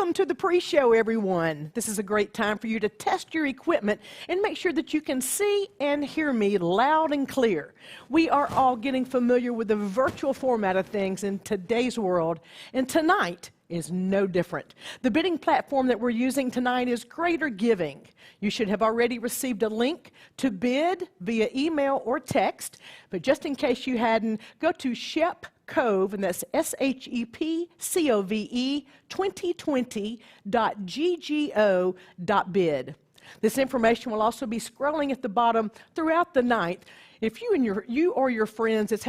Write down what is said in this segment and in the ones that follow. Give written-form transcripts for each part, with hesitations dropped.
Welcome to the pre-show, everyone. This is a great time for you to test your equipment and make sure that you can see and hear me loud and clear. We are all getting familiar with the virtual format of things in today's world, and tonight is no different. The bidding platform that we're using tonight is Greater Giving. You should have already received a link to bid via email or text, but just in case you hadn't, go to Shep Cove, and that's SHEPCOVE 2020.ggo.bid. This information will also be scrolling at the bottom throughout the night. If you or your friends is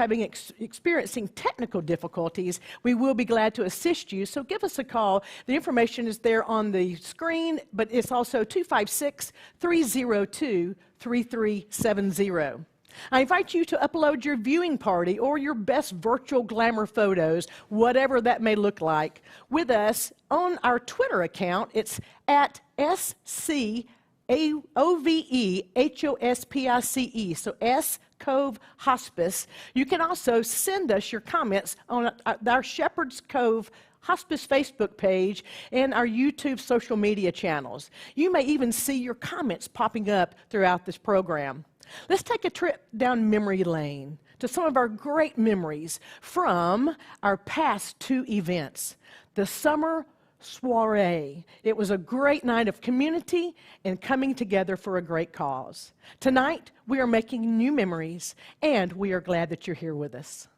experiencing technical difficulties, we will be glad to assist you, so give us a call. The information is there on the screen, but it's also 256-302-3370. I invite you to upload your viewing party or your best virtual glamour photos, whatever that may look like, with us on our Twitter account. It's at SCOVEHOSPICE, so S Cove Hospice. You can also send us your comments on our Shepherd's Cove Hospice Facebook page and our YouTube social media channels. You may even see your comments popping up throughout this program. Let's take a trip down memory lane to some of our great memories from our past two events. The summer Soirée. It was a great night of community and coming together for a great cause. Tonight, we are making new memories, and we are glad that you're here with us.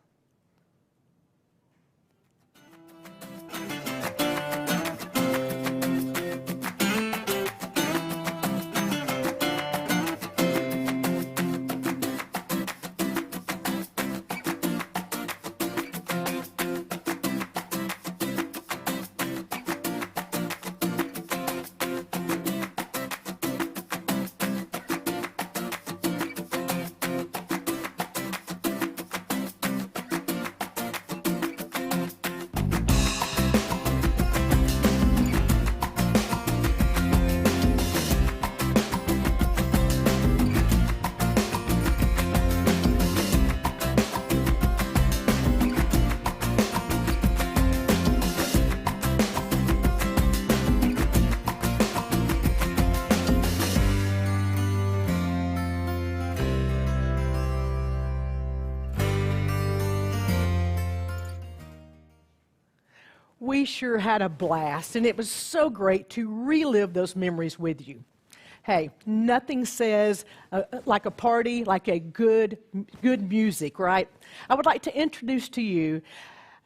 We sure had a blast, and it was so great to relive those memories with you. Hey, nothing says like a party like a good music, right? I would like to introduce to you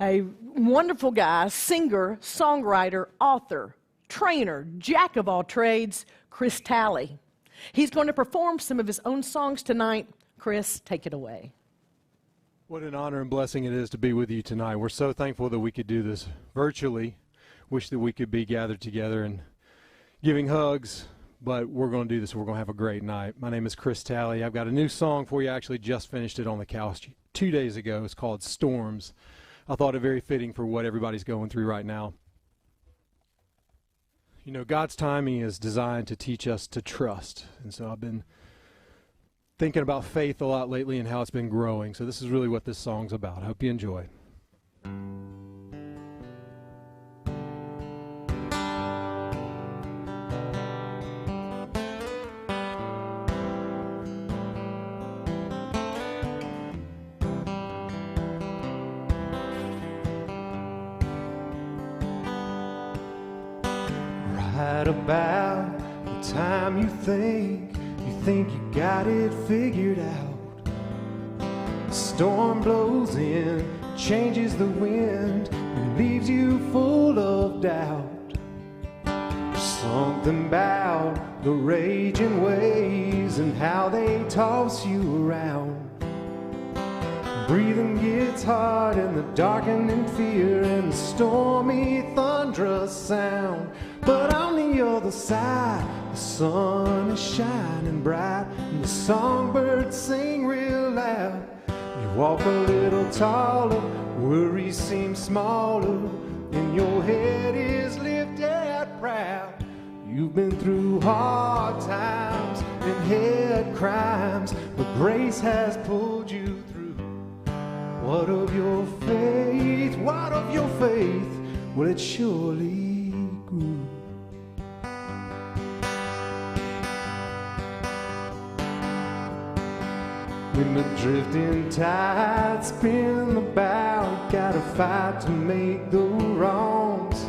a wonderful guy, singer, songwriter, author, trainer, jack of all trades, Chris Talley. He's going to perform some of his own songs tonight. Chris, take it away. What an honor and blessing it is to be with you tonight. We're so thankful that we could do this virtually. Wish that we could be gathered together and giving hugs, but we're going to do this. We're going to have a great night. My name is Chris Talley. I've got a new song for you. I actually just finished it on the couch 2 days ago. It's called Storms. I thought it very fitting for what everybody's going through right now. You know, God's timing is designed to teach us to trust. And so I've been thinking about faith a lot lately and how it's been growing. So this is really what this song's about. I hope you enjoy. Right about the time you think you got it figured out. The storm blows in, changes the wind, and leaves you full of doubt. Something about the raging waves and how they toss you around. Breathing gets hard in the darkening fear and the stormy thunderous sound. But on the other side, the sun is shining bright and the songbirds sing real loud. You walk a little taller, worries seem smaller, and your head is lifted proud. You've been through hard times and had crimes, but grace has pulled you through. What of your faith? What of your faith? Well, it surely grew. When the drifting tides spin the bow, you gotta fight to make the wrongs.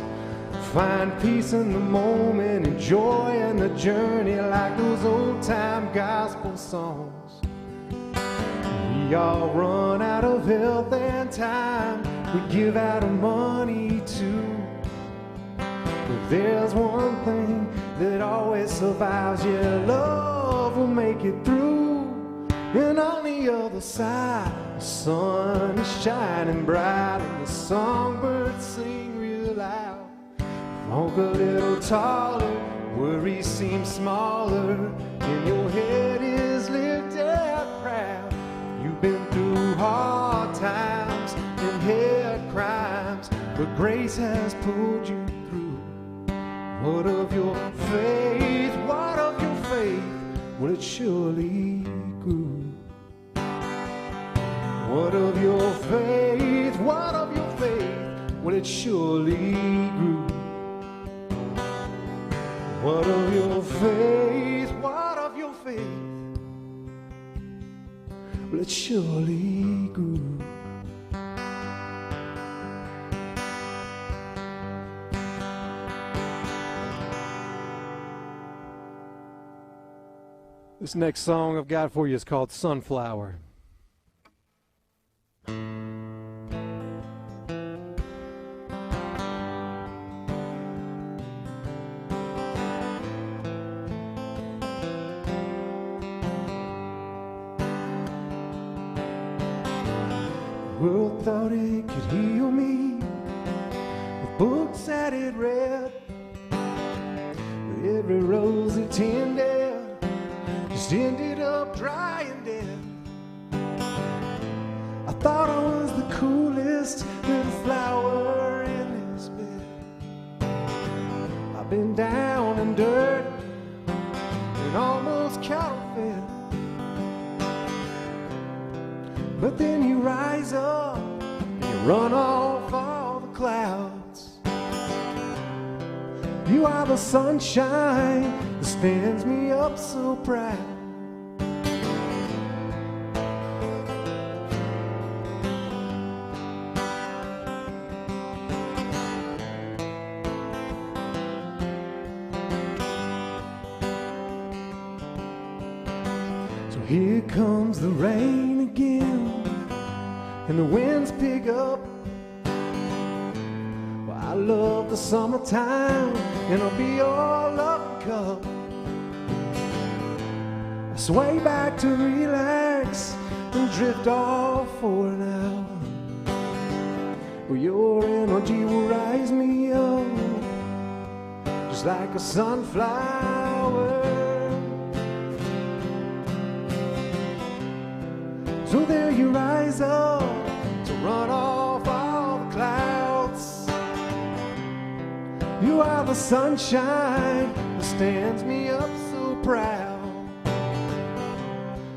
Find peace in the moment and joy in the journey, like those old-time gospel songs. We all run out of health and time, we give out of money too. But there's one thing that always survives, yeah, love will make it through. And on the other side, the sun is shining bright and the songbirds sing real loud. Walk a little taller, worries seem smaller, and your head is lifted proud. You've been through hard times and had crimes, but grace has pulled you through. What of your faith? What of your faith? Well, it surely grew. What of your faith? What of your faith? Well, it surely grew. What of your faith? What of your faith? Well, it surely grew. This next song I've got for you is called Sunflower. The world thought it could heal me, the books that it read, but every rose it tended just ended up dry and dead. I thought I was the coolest little flower in this bed. I've been down in dirt and almost counterfeit. But then you rise up and you run off all the clouds. You are the sunshine that stands me up so proud. So here comes the rain again, and the winds pick up. Well, I love the summertime, and I'll be all up cup. I sway back to relax and drift off for an hour. Well, your energy will rise me up, just like a sunflower. So there you rise up to run off all the clouds. You are the sunshine that stands me up so proud.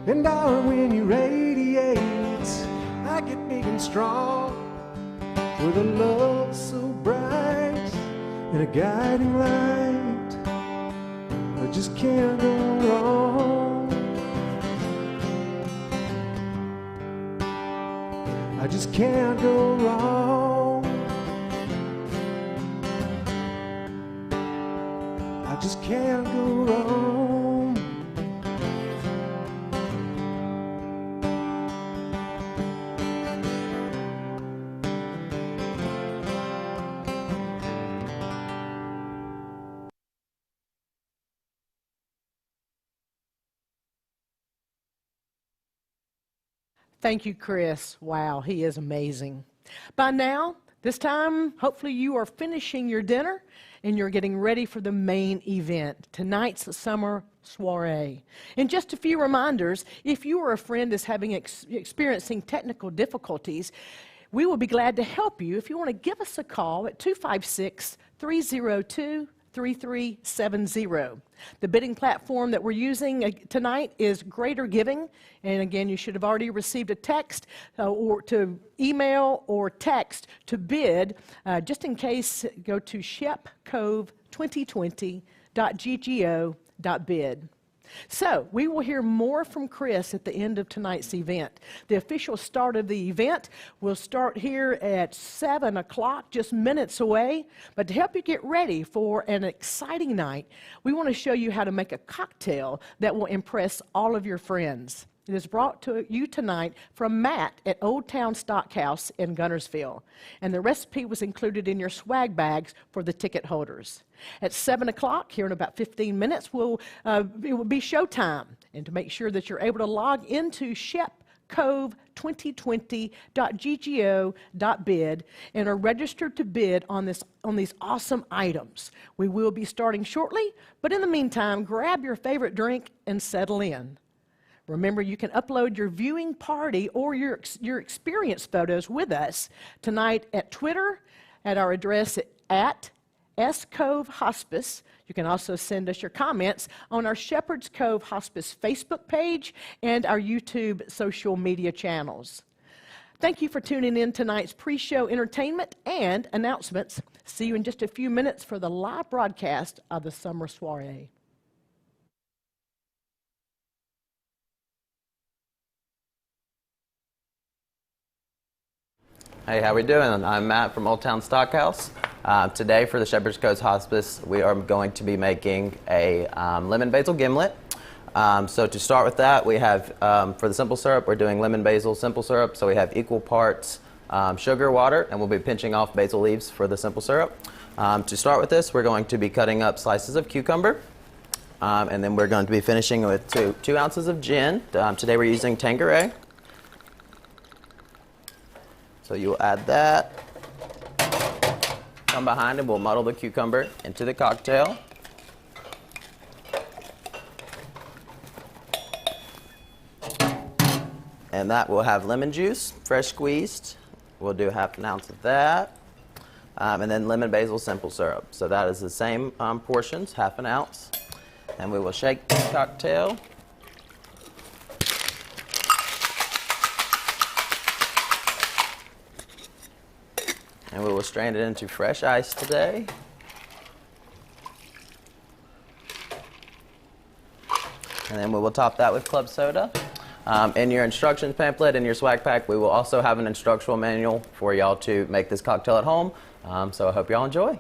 And darling, when you radiate, I get big and strong, with a love so bright and a guiding light. I just can't go wrong. I just can't go wrong. I just can't go wrong. Thank you, Chris. Wow, he is amazing. By now, this time, hopefully you are finishing your dinner and you're getting ready for the main event, tonight's summer soiree. And just a few reminders, if you or a friend is experiencing technical difficulties, we will be glad to help you. If you want to give us a call at 256-302-3999. 888-888-3370. The bidding platform that we're using tonight is Greater Giving. And again, you should have already received a text or to email or text to bid. Just in case, go to shepcove2020.ggo.bid. So, we will hear more from Chris at the end of tonight's event. The official start of the event will start here at 7 o'clock, just minutes away. But to help you get ready for an exciting night, we want to show you how to make a cocktail that will impress all of your friends. It is brought to you tonight from Matt at Old Town Stockhouse in Gunnersville. And the recipe was included in your swag bags for the ticket holders. At 7 o'clock, here in about 15 minutes, it will be showtime. And to make sure that you're able to log into shepcove2020.ggo.bid and are registered to bid on these awesome items. We will be starting shortly, but in the meantime, grab your favorite drink and settle in. Remember, you can upload your viewing party or your experience photos with us tonight at Twitter at our address at SCove Hospice. You can also send us your comments on our Shepherd's Cove Hospice Facebook page and our YouTube social media channels. Thank you for tuning in tonight's pre-show entertainment and announcements. See you in just a few minutes for the live broadcast of the Summer Soirée. Hey, how we doing? I'm Matt from Old Town Stockhouse. Today for the Shepherd's Cove Hospice, we are going to be making a lemon basil gimlet. So to start with that, we have, for the simple syrup, we're doing lemon basil simple syrup. So we have equal parts sugar, water, and we'll be pinching off basil leaves for the simple syrup. To start with this, we're going to be cutting up slices of cucumber. And then we're going to be finishing with 2 ounces of gin. Today we're using Tanqueray. So you'll add that, come behind and we'll muddle the cucumber into the cocktail. And that will have lemon juice, fresh squeezed. We'll do 1/2 ounce of that. And then lemon basil simple syrup. So that is the same portions, 1/2 ounce. And we will shake the cocktail. And we will strain it into fresh ice today. And then we will top that with club soda. In your instructions pamphlet and your swag pack, we will also have an instructional manual for y'all to make this cocktail at home. So I hope y'all enjoy.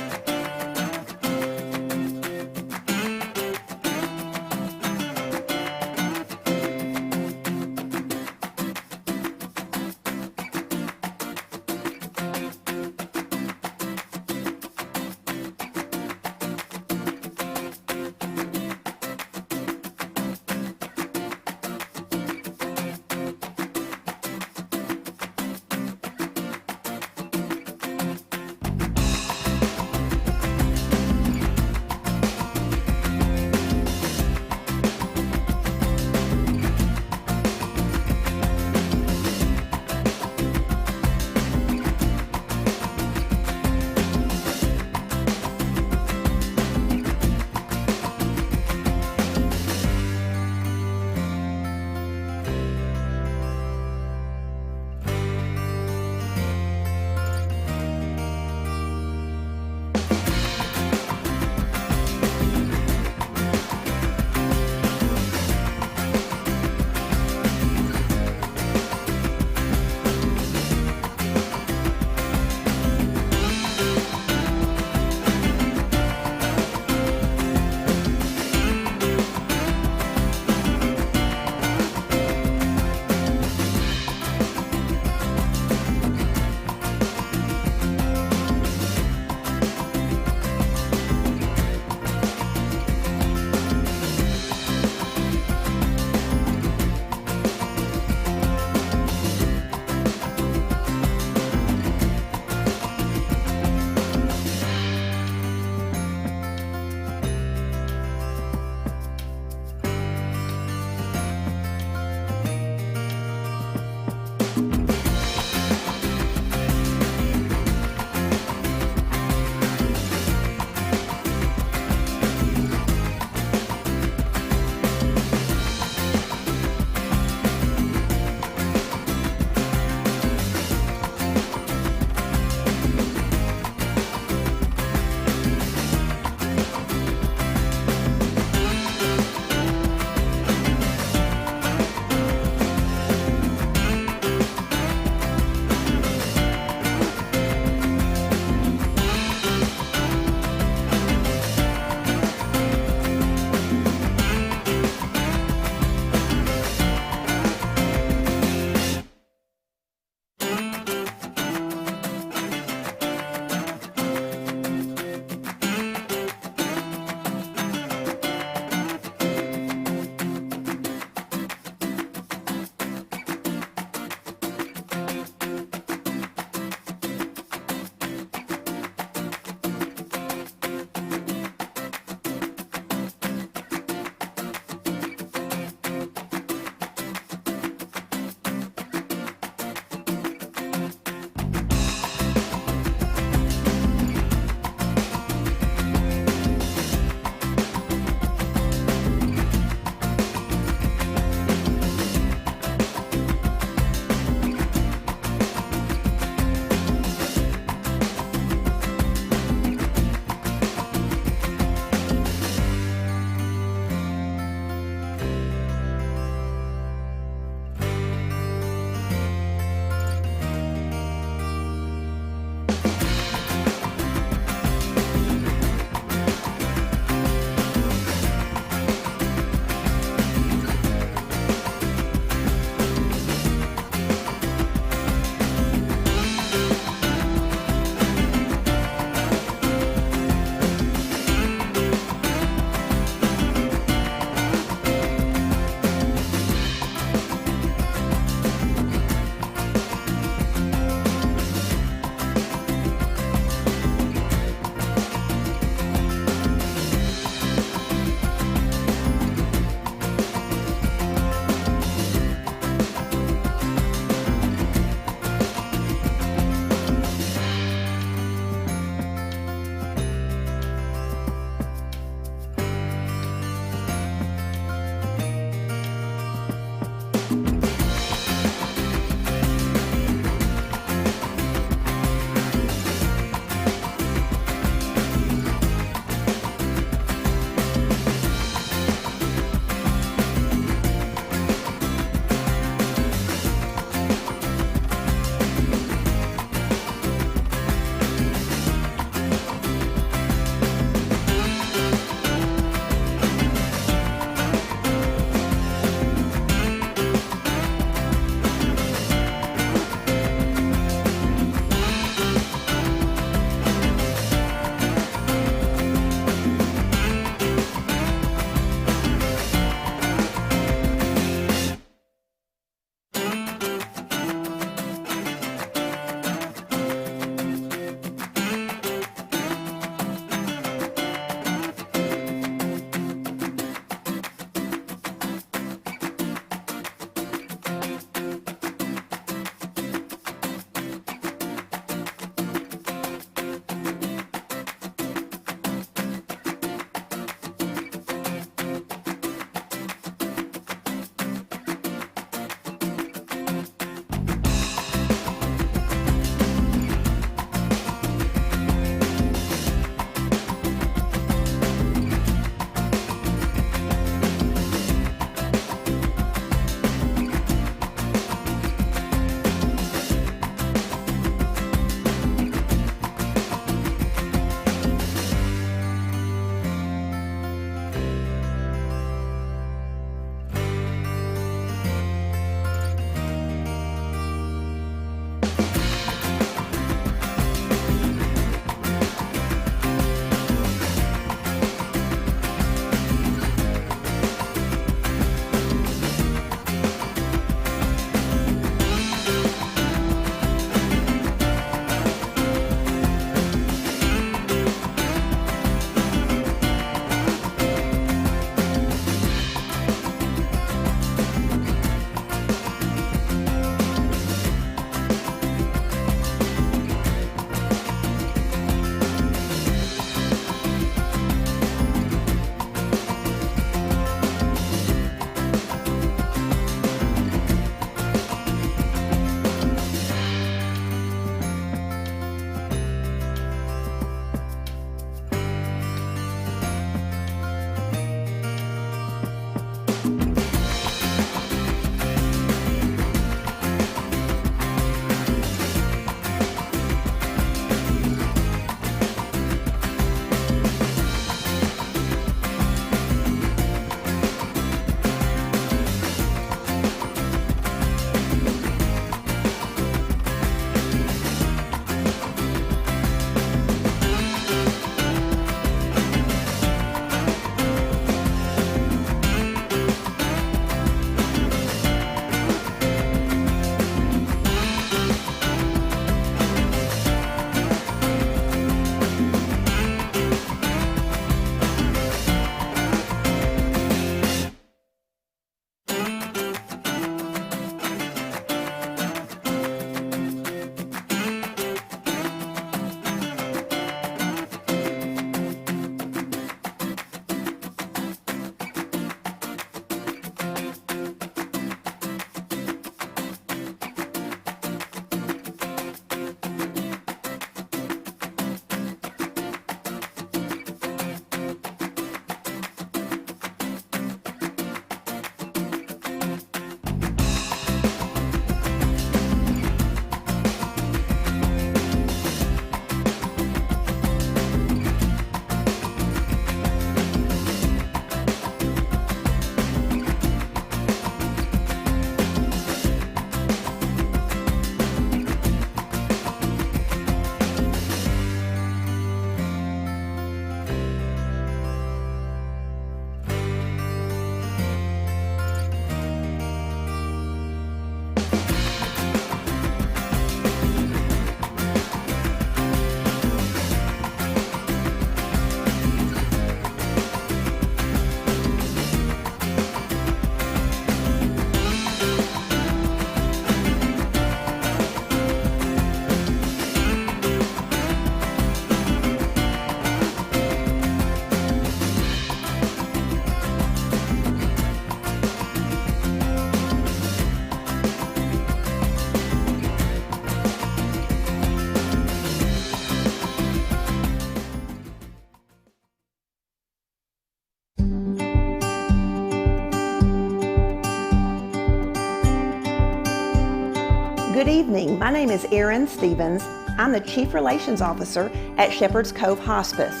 Good evening. My name is Erin Stevens. I'm the Chief Relations Officer at Shepherd's Cove Hospice.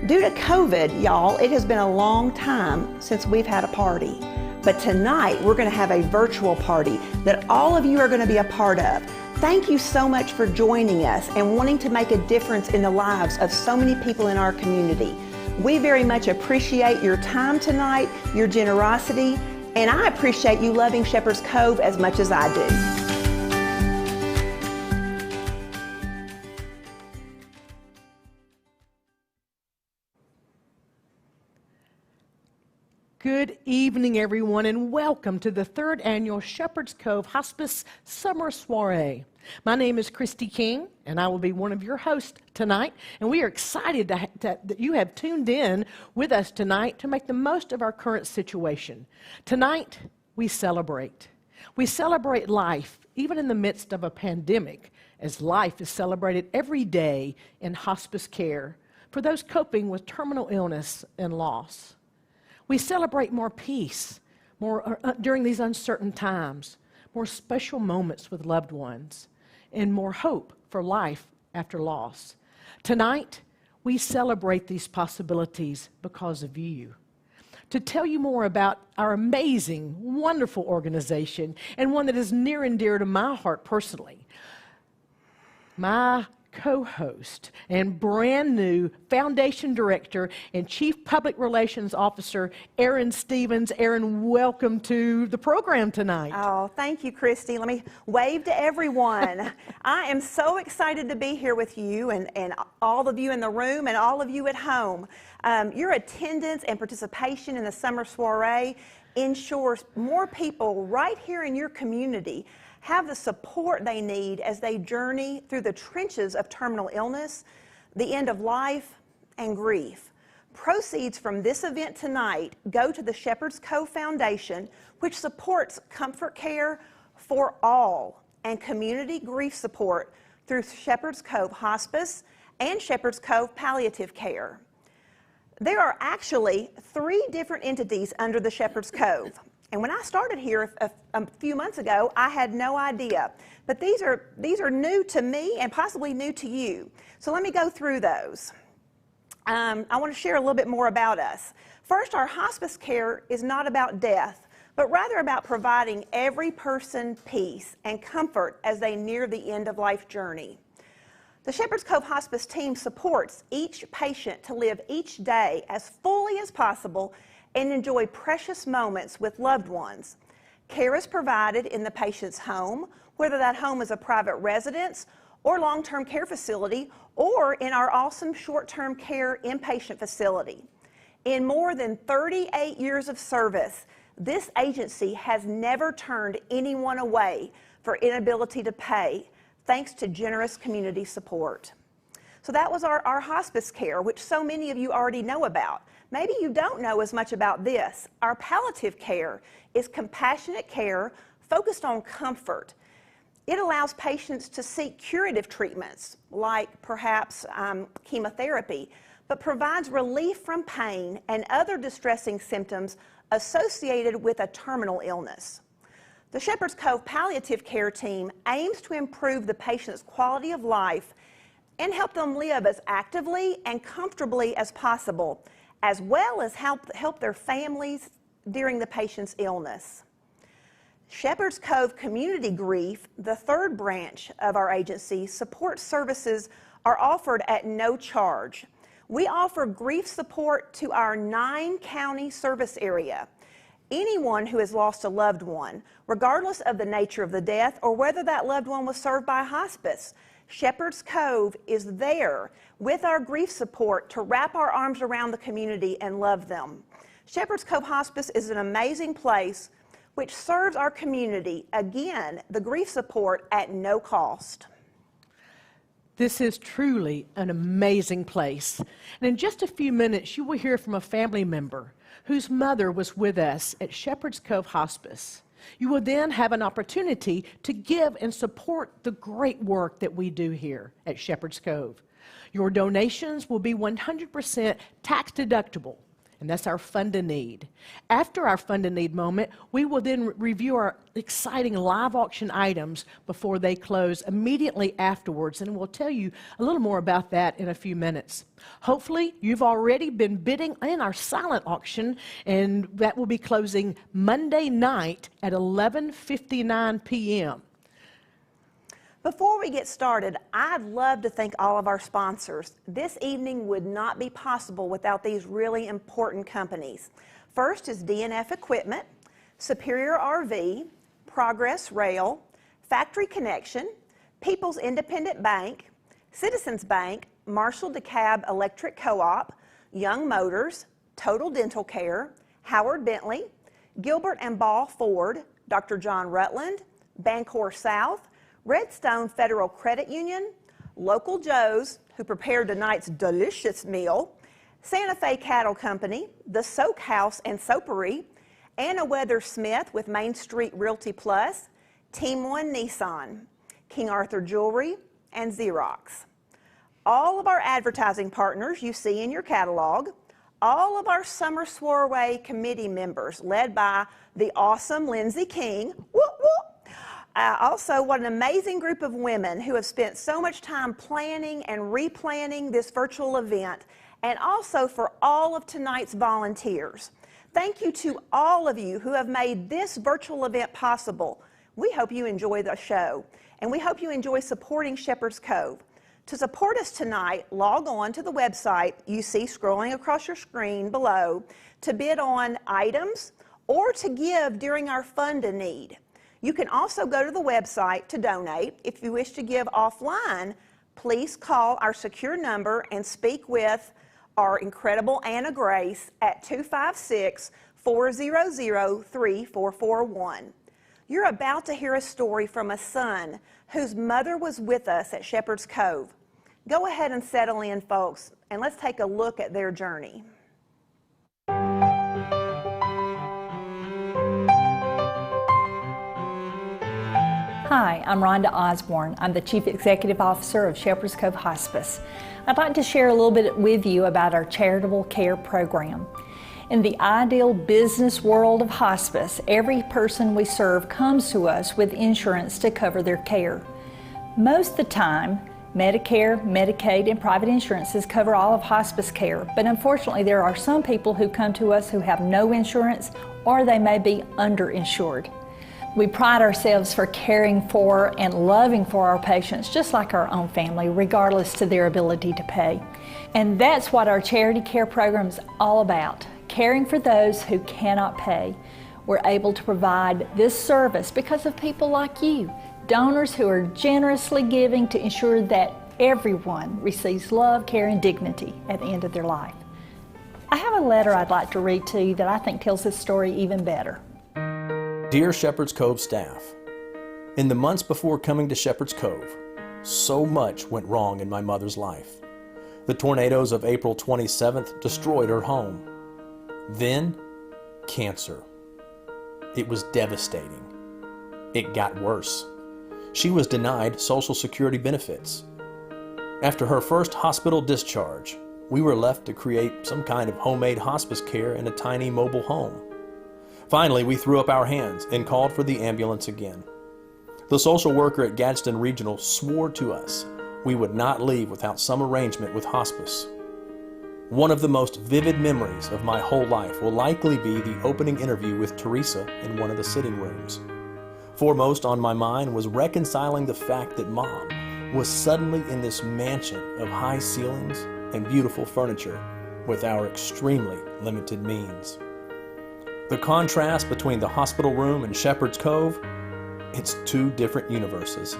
Due to COVID, y'all, it has been a long time since we've had a party. But tonight, we're going to have a virtual party that all of you are going to be a part of. Thank you so much for joining us and wanting to make a difference in the lives of so many people in our community. We very much appreciate your time tonight, your generosity, and I appreciate you loving Shepherd's Cove as much as I do. Good evening, everyone, and welcome to the third annual Shepherd's Cove Hospice Summer Soirée. My name is Christy King, and I will be one of your hosts tonight. And we are excited that you have tuned in with us tonight to make the most of our current situation. Tonight, we celebrate. We celebrate life, even in the midst of a pandemic, as life is celebrated every day in hospice care for those coping with terminal illness and loss. We celebrate more peace during these uncertain times, more special moments with loved ones, and more hope for life after loss. Tonight, we celebrate these possibilities because of you. To tell you more about our amazing, wonderful organization, and one that is near and dear to my heart personally, my co-host and brand new Foundation Director and Chief Public Relations Officer, Erin Stevens. Erin, welcome to the program tonight. Oh, thank you, Christy. Let me wave to everyone. I am so excited to be here with you and all of you in the room and all of you at home. Your attendance and participation in the Summer Soirée ensures more people right here in your community have the support they need as they journey through the trenches of terminal illness, the end of life, and grief. Proceeds from this event tonight go to the Shepherd's Cove Foundation, which supports comfort care for all and community grief support through Shepherd's Cove Hospice and Shepherd's Cove Palliative Care. There are actually 3 different entities under the Shepherd's Cove. And when I started here a few months ago, I had no idea. But these are new to me and possibly new to you. So let me go through those. I want to share a little bit more about us. First, our hospice care is not about death, but rather about providing every person peace and comfort as they near the end of life journey. The Shepherd's Cove Hospice team supports each patient to live each day as fully as possible and enjoy precious moments with loved ones. Care is provided in the patient's home, whether that home is a private residence or long-term care facility, or in our awesome short-term care inpatient facility. In more than 38 years of service, this agency has never turned anyone away for inability to pay, thanks to generous community support. So that was our hospice care, which so many of you already know about. Maybe you don't know as much about this. Our palliative care is compassionate care focused on comfort. It allows patients to seek curative treatments, like perhaps chemotherapy, but provides relief from pain and other distressing symptoms associated with a terminal illness. The Shepherd's Cove Palliative Care team aims to improve the patient's quality of life and help them live as actively and comfortably as possible, as well as help their families during the patient's illness. Shepherd's Cove Community Grief, the third branch of our agency, support services are offered at no charge. We offer grief support to our 9-county service area. Anyone who has lost a loved one, regardless of the nature of the death or whether that loved one was served by hospice, Shepherd's Cove is there with our grief support to wrap our arms around the community and love them. Shepherd's Cove Hospice is an amazing place which serves our community, again, the grief support at no cost. This is truly an amazing place. And in just a few minutes, you will hear from a family member whose mother was with us at Shepherd's Cove Hospice. You will then have an opportunity to give and support the great work that we do here at Shepherd's Cove. Your donations will be 100% tax deductible, and that's our Fund a Need. After our Fund a Need moment, we will then review our exciting live auction items before they close immediately afterwards, and we'll tell you a little more about that in a few minutes. Hopefully, you've already been bidding in our silent auction, and that will be closing Monday night at 11:59 p.m. Before we get started, I'd love to thank all of our sponsors. This evening would not be possible without these really important companies. First is D&F Equipment, Superior RV, Progress Rail, Factory Connection, People's Independent Bank, Citizens Bank, Marshall DeKalb Electric Co-op, Young Motors, Total Dental Care, Howard Bentley, Gilbert and Ball Ford, Dr. John Rutland, Bancor South, Redstone Federal Credit Union, Local Joe's, who prepared tonight's delicious meal, Santa Fe Cattle Company, the Soak House and Soapery, Anna Weather Smith with Main Street Realty Plus, Team One Nissan, King Arthur Jewelry, and Xerox. All of our advertising partners you see in your catalog, all of our Summer Soirée committee members led by the awesome Lindsay King, whoop, whoop. Also, what an amazing group of women who have spent so much time planning and replanning this virtual event, and also for all of tonight's volunteers. Thank you to all of you who have made this virtual event possible. We hope you enjoy the show, and we hope you enjoy supporting Shepherd's Cove. To support us tonight, log on to the website you see scrolling across your screen below to bid on items or to give during our Fund a Need. You can also go to the website to donate. If you wish to give offline, please call our secure number and speak with our incredible Anna Grace at 256-400-3441. You're about to hear a story from a son whose mother was with us at Shepherd's Cove. Go ahead and settle in, folks, and let's take a look at their journey. Hi, I'm Rhonda Osborne. I'm the Chief Executive Officer of Shepherd's Cove Hospice. I'd like to share a little bit with you about our charitable care program. In the ideal business world of hospice, every person we serve comes to us with insurance to cover their care. Most of the time, Medicare, Medicaid, and private insurances cover all of hospice care, but unfortunately there are some people who come to us who have no insurance or they may be underinsured. We pride ourselves for caring for and loving for our patients just like our own family, regardless to their ability to pay. And that's what our charity care program is all about, caring for those who cannot pay. We're able to provide this service because of people like you, donors who are generously giving to ensure that everyone receives love, care, and dignity at the end of their life. I have a letter I'd like to read to you that I think tells this story even better. Dear Shepherd's Cove staff, in the months before coming to Shepherd's Cove, so much went wrong in my mother's life. The tornadoes of April 27th destroyed her home. Then, cancer. It was devastating. It got worse. She was denied Social Security benefits. After her first hospital discharge, we were left to create some kind of homemade hospice care in a tiny mobile home. Finally, we threw up our hands and called for the ambulance again. The social worker at Gadsden Regional swore to us we would not leave without some arrangement with hospice. One of the most vivid memories of my whole life will likely be the opening interview with Teresa in one of the sitting rooms. Foremost on my mind was reconciling the fact that Mom was suddenly in this mansion of high ceilings and beautiful furniture with our extremely limited means. The contrast between the hospital room and Shepherd's Cove, it's two different universes.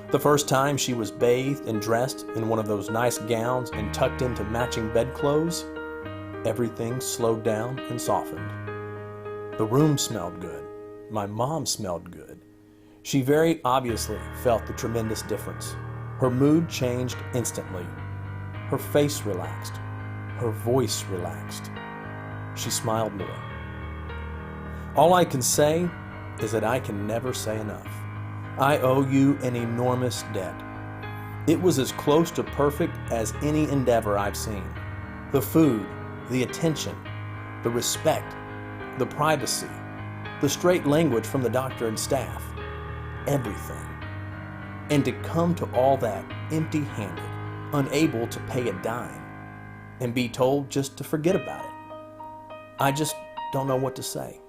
The first time she was bathed and dressed in one of those nice gowns and tucked into matching bedclothes, everything slowed down and softened. The room smelled good. My mom smelled good. She very obviously felt the tremendous difference. Her mood changed instantly. Her face relaxed. Her voice relaxed. She smiled more. All I can say is that I can never say enough. I owe you an enormous debt. It was as close to perfect as any endeavor I've seen. The food, the attention, the respect, the privacy, the straight language from the doctor and staff, everything. And to come to all that empty-handed, unable to pay a dime, and be told just to forget about it. I just don't know what to say.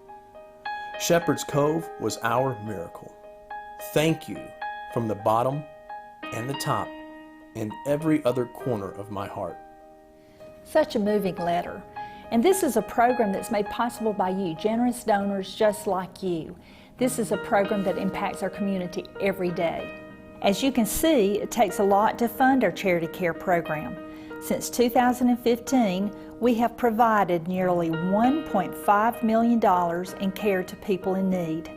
Shepherd's Cove was our miracle. Thank you from the bottom and the top and every other corner of my heart. Such a moving letter. And this is a program that's made possible by you, generous donors just like you. This is a program that impacts our community every day. As you can see, it takes a lot to fund our charity care program. Since 2015, we have provided nearly $1.5 million in care to people in need.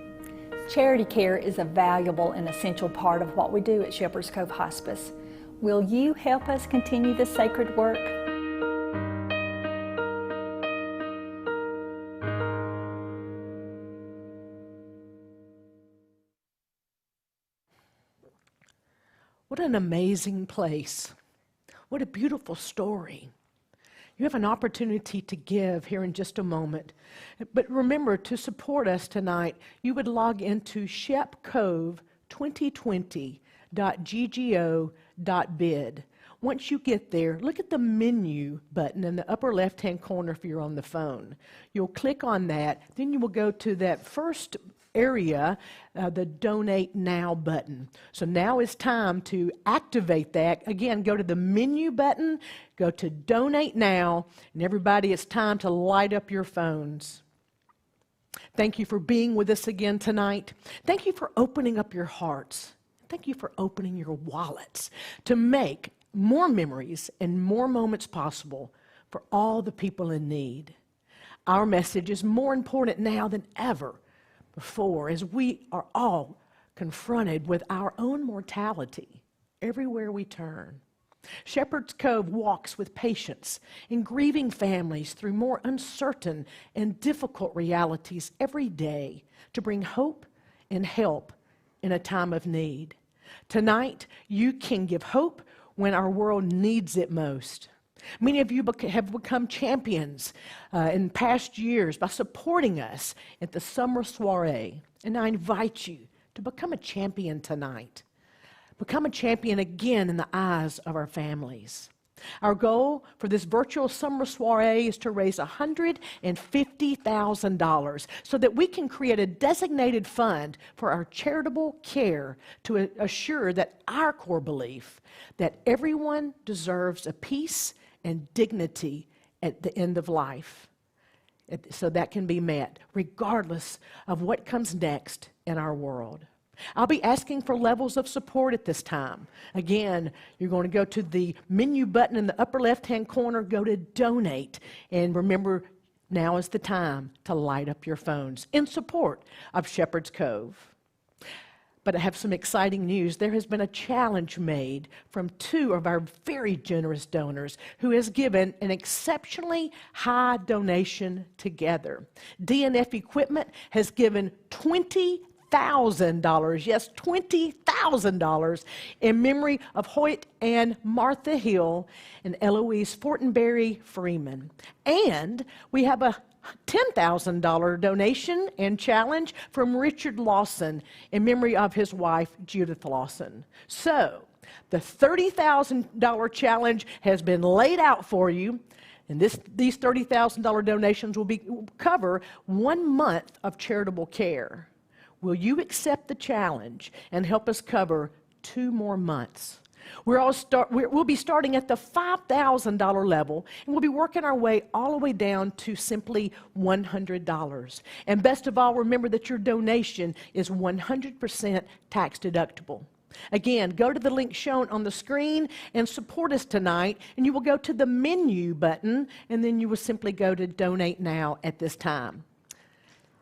Charity care is a valuable and essential part of what we do at Shepherd's Cove Hospice. Will you help us continue this sacred work? What an amazing place. What a beautiful story. You have an opportunity to give here in just a moment. But remember, to support us tonight, you would log into shepcove2020.ggo.bid. Once you get there, look at the menu button in the upper left-hand corner if you're on the phone. You'll click on that, then you will go to that first area, the Donate Now button. So now is time to activate that. Again, go to the menu button, go to Donate Now, and everybody, it's time to light up your phones. Thank you for being with us again tonight. Thank you for opening up your hearts. Thank you for opening your wallets to make more memories and more moments possible for all the people in need. Our message is more important now than ever before, as we are all confronted with our own mortality everywhere we turn. Shepherd's Cove walks with patience in grieving families through more uncertain and difficult realities every day to bring hope and help in a time of need. Tonight, you can give hope when our world needs it most. Many of you have become champions in past years by supporting us at the summer soiree, and I invite you to become a champion tonight. Become a champion again in the eyes of our families. Our goal for this virtual summer soiree is to raise $150,000 so that we can create a designated fund for our charitable care to assure that our core belief that everyone deserves a peace and dignity at the end of life, so that can be met regardless of what comes next in our world. I'll be asking for levels of support at this time. Again, you're going to go to the menu button in the upper left-hand corner, go to Donate, and remember, now is the time to light up your phones in support of Shepherd's Cove. But I have some exciting news. There has been a challenge made from two of our very generous donors who has given an exceptionally high donation together. DNF Equipment has given $20,000, yes, $20,000 in memory of Hoyt and Martha Hill and Eloise Fortenberry Freeman. And we have a $10,000 donation and challenge from Richard Lawson in memory of his wife, Judith Lawson. So, the $30,000 challenge has been laid out for you, and these $30,000 donations will cover 1 month of charitable care. Will you accept the challenge and help us cover 2 more months? We'll be starting at the $5,000 level, and we'll be working our way all the way down to simply $100. And best of all, remember that your donation is 100% tax deductible. Again, go to the link shown on the screen and support us tonight, and you will go to the menu button, and then you will simply go to Donate Now at this time.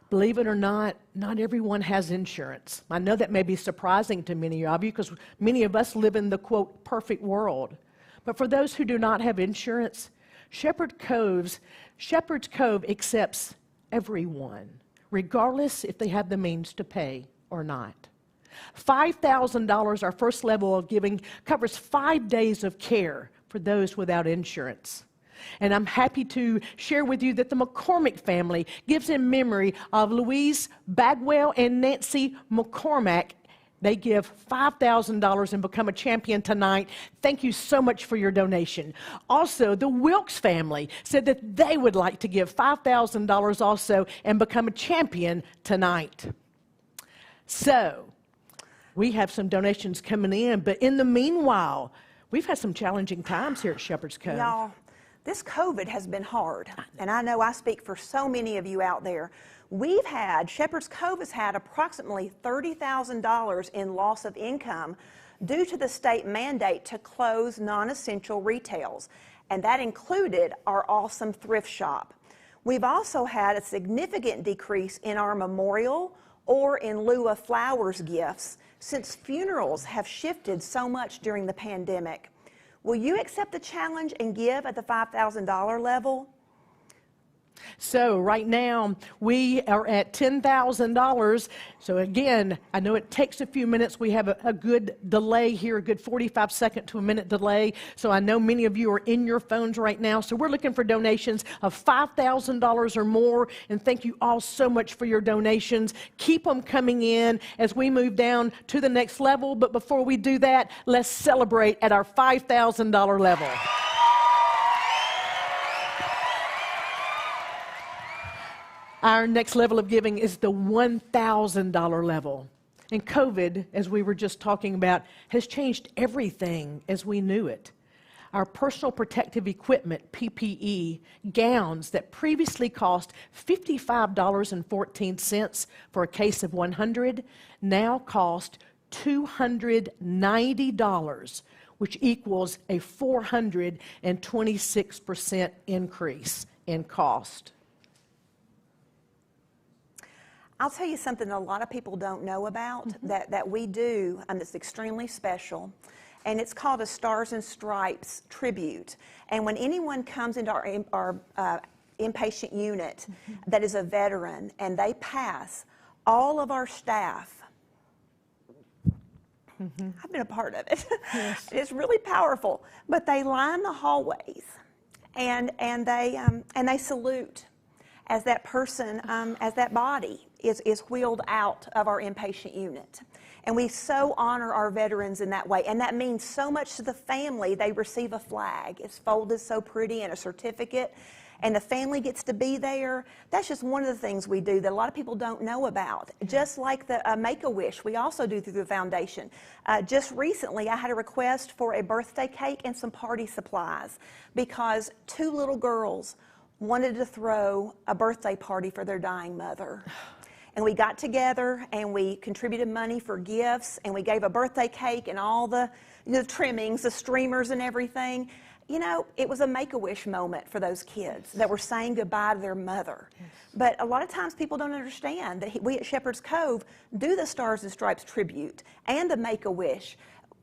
Believe it or not everyone has insurance. I know that may be surprising to many of you because many of us live in the, quote, perfect world. But for those who do not have insurance, Shepherd's Cove accepts everyone, regardless if they have the means to pay or not. $5,000, our first level of giving, covers 5 days of care for those without insurance. And I'm happy to share with you that the McCormick family gives in memory of Louise Bagwell and Nancy McCormack. They give $5,000 and become a champion tonight. Thank you so much for your donation. Also, the Wilkes family said that they would like to give $5,000 also and become a champion tonight. So, we have some donations coming in, but in the meanwhile, we've had some challenging times here at Shepherd's Cove. Y'all, this COVID has been hard, and I know I speak for so many of you out there. Shepherd's Cove has had approximately $30,000 in loss of income due to the state mandate to close non-essential retails, and that included our awesome thrift shop. We've also had a significant decrease in our memorial or in lieu of flowers gifts since funerals have shifted so much during the pandemic. Will you accept the challenge and give at the $5,000 level? So right now, we are at $10,000. So again, I know it takes a few minutes. We have a good delay here, a good 45-second to a minute delay. So I know many of you are in your phones right now. So we're looking for donations of $5,000 or more. And thank you all so much for your donations. Keep them coming in as we move down to the next level. But before we do that, let's celebrate at our $5,000 level. Our next level of giving is the $1,000 level. And COVID, as we were just talking about, has changed everything as we knew it. Our personal protective equipment, PPE, gowns that previously cost $55.14 for a case of 100, now cost $290, which equals a 426% increase in cost. I'll tell you something that a lot of people don't know about that we do that's extremely special, and it's called a Stars and Stripes tribute. And when anyone comes into our inpatient unit that is a veteran and they pass, all of our staff, I've been a part of it. Yes. It's really powerful, but they line the hallways and they salute as that person, as that body is wheeled out of our inpatient unit. And we so honor our veterans in that way. And that means so much to the family. They receive a flag. It's folded so pretty and a certificate. And the family gets to be there. That's just one of the things we do that a lot of people don't know about. Just like the Make-A-Wish, we also do through the foundation. Just recently, I had a request for a birthday cake and some party supplies because 2 little girls wanted to throw a birthday party for their dying mother. And we got together and we contributed money for gifts and we gave a birthday cake and all the trimmings, the streamers and everything. You know, it was a Make-A-Wish moment for those kids that were saying goodbye to their mother. Yes. But a lot of times people don't understand that we at Shepherd's Cove do the Stars and Stripes tribute and the Make-A-Wish.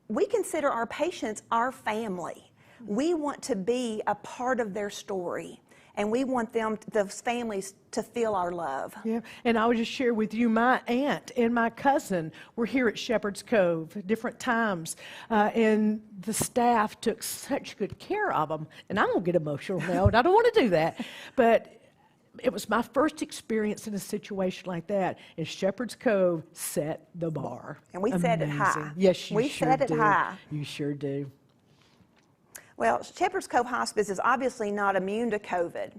We consider our patients our family. We want to be a part of their story. And we want those families to feel our love. Yeah, and I would just share with you, my aunt and my cousin were here at Shepherd's Cove at different times, and the staff took such good care of them. And I'm going to get emotional now, and I don't want to do that. But it was my first experience in a situation like that, and Shepherd's Cove set the bar. And we set it high. Yes, you sure do. We set it high. You sure do. Well, Shepherd's Cove Hospice is obviously not immune to COVID.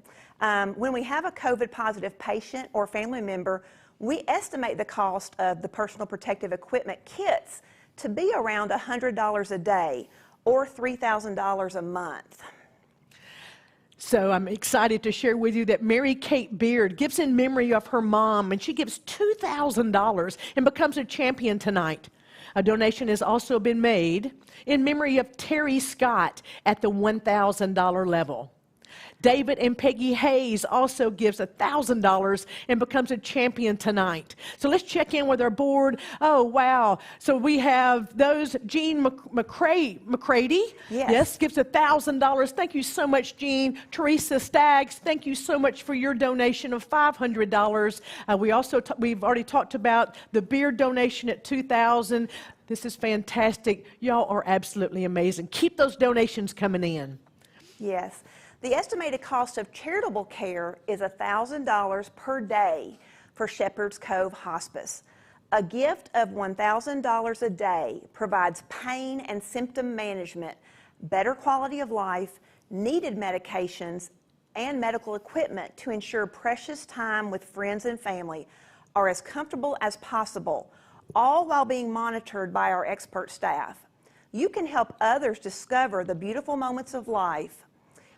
When we have a COVID-positive patient or family member, we estimate the cost of the personal protective equipment kits to be around $100 a day or $3,000 a month. So I'm excited to share with you that Mary Kate Beard gives in memory of her mom, and she gives $2,000 and becomes a champion tonight. A donation has also been made in memory of Terry Scott at the $1,000 level. David and Peggy Hayes also gives $1,000 and becomes a champion tonight. So let's check in with our board. Oh, wow. So we have those. Jean McCready, yes, gives $1,000. Thank you so much, Jean. Teresa Staggs, thank you so much for your donation of $500. We've already talked about the beer donation at $2,000. This is fantastic. Y'all are absolutely amazing. Keep those donations coming in. Yes. The estimated cost of charitable care is $1,000 per day for Shepherd's Cove Hospice. A gift of $1,000 a day provides pain and symptom management, better quality of life, needed medications, and medical equipment to ensure precious time with friends and family are as comfortable as possible, all while being monitored by our expert staff. You can help others discover the beautiful moments of life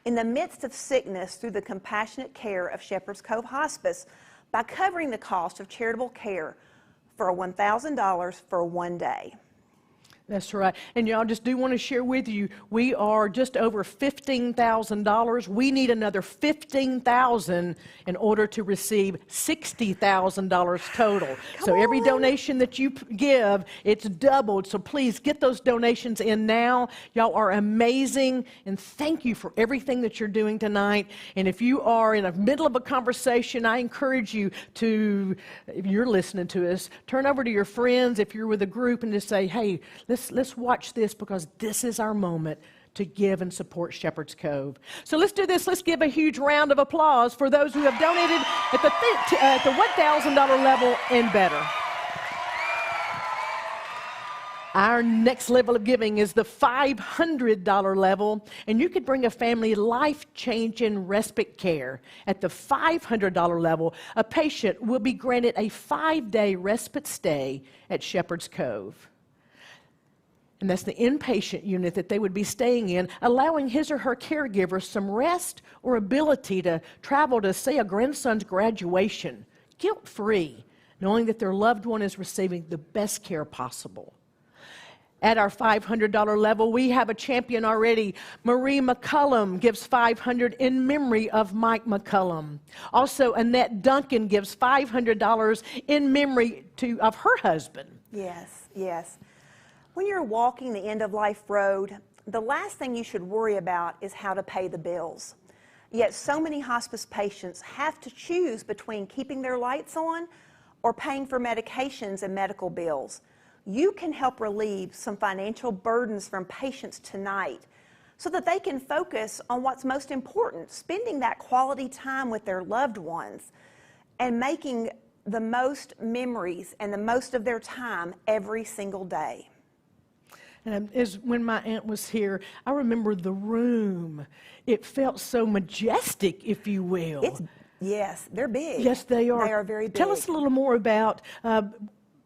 in the midst of sickness through the compassionate care of Shepherd's Cove Hospice by covering the cost of charitable care for $1,000 for one day. That's right. And y'all, just do want to share with you, we are just over $15,000. We need another $15,000 in order to receive $60,000 total. So every donation that you give, it's doubled. So please get those donations in now. Y'all are amazing, and thank you for everything that you're doing tonight. And if you are in the middle of a conversation, I encourage you to, if you're listening to us, turn over to your friends if you're with a group and just say, hey, let's watch this, because this is our moment to give and support Shepherd's Cove. So let's do this. Let's give a huge round of applause for those who have donated at the $1,000 level and better. Our next level of giving is the $500 level, and you could bring a family life-changing respite care. At the $500 level, a patient will be granted a 5-day respite stay at Shepherd's Cove. And that's the inpatient unit that they would be staying in, allowing his or her caregiver some rest or ability to travel to, say, a grandson's graduation, guilt-free, knowing that their loved one is receiving the best care possible. At our $500 level, we have a champion already. Marie McCullum gives $500 in memory of Mike McCullum. Also, Annette Duncan gives $500 in memory of her husband. Yes, yes. When you're walking the end-of-life road, the last thing you should worry about is how to pay the bills. Yet so many hospice patients have to choose between keeping their lights on or paying for medications and medical bills. You can help relieve some financial burdens from patients tonight so that they can focus on what's most important, spending that quality time with their loved ones and making the most memories and the most of their time every single day. And when my aunt was here, I remember the room. It felt so majestic, if you will. Yes, they're big. Yes, they are. They are very big. Tell us a little more about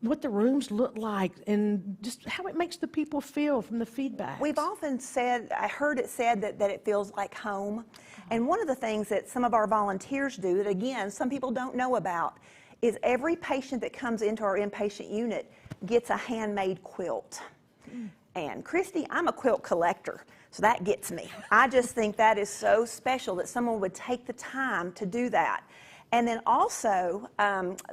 what the rooms look like and just how it makes the people feel from the feedback. We've often said, I heard it said that it feels like home. And one of the things that some of our volunteers do that, again, some people don't know about, is every patient that comes into our inpatient unit gets a handmade quilt. And Christy, I'm a quilt collector, so that gets me. I just think that is so special that someone would take the time to do that. And then also,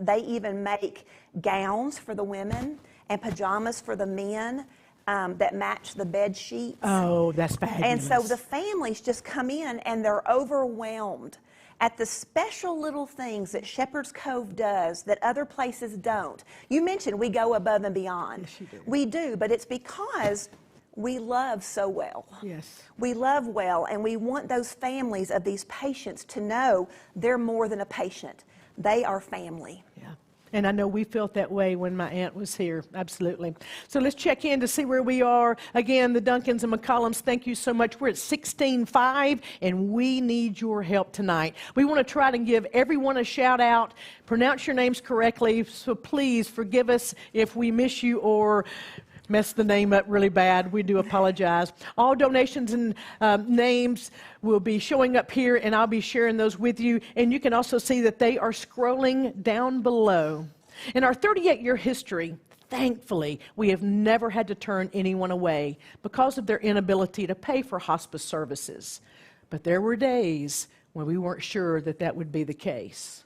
they even make gowns for the women and pajamas for the men that match the bed sheets. Oh, that's fabulous. And so the families just come in and they're overwhelmed at the special little things that Shepherd's Cove does that other places don't. You mentioned we go above and beyond. Yes, you do. We do, but it's because we love so well. Yes. We love well, and we want those families of these patients to know they're more than a patient. They are family. Yeah. And I know we felt that way when my aunt was here, absolutely. So let's check in to see where we are. Again, the Duncans and McCollums, thank you so much. We're at 16.5, and we need your help tonight. We want to try to give everyone a shout out, pronounce your names correctly, so please forgive us if we miss you or messed the name up really bad. We do apologize. All donations and names will be showing up here, and I'll be sharing those with you. And you can also see that they are scrolling down below. In our 38-year history, thankfully, we have never had to turn anyone away because of their inability to pay for hospice services. But there were days when we weren't sure that that would be the case.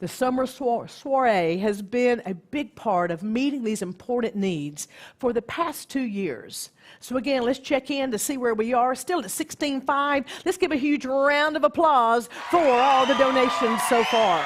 The summer soiree has been a big part of meeting these important needs for the past 2 years. So again, let's check in to see where we are. Still at 16.5. Let's give a huge round of applause for all the donations so far.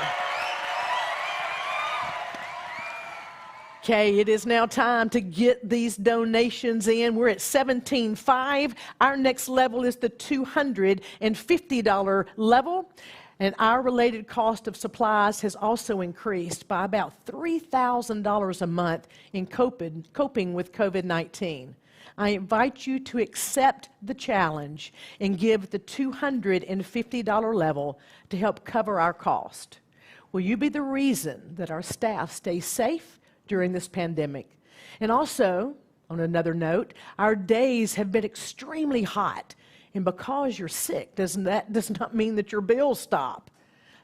Okay, it is now time to get these donations in. We're at $17.5. Our next level is the $250 level. And our related cost of supplies has also increased by about $3,000 a month in coping with COVID-19. I invite you to accept the challenge and give the $250 level to help cover our cost. Will you be the reason that our staff stays safe during this pandemic? And also, on another note, our days have been extremely hot. And because you're sick, does not mean that your bills stop.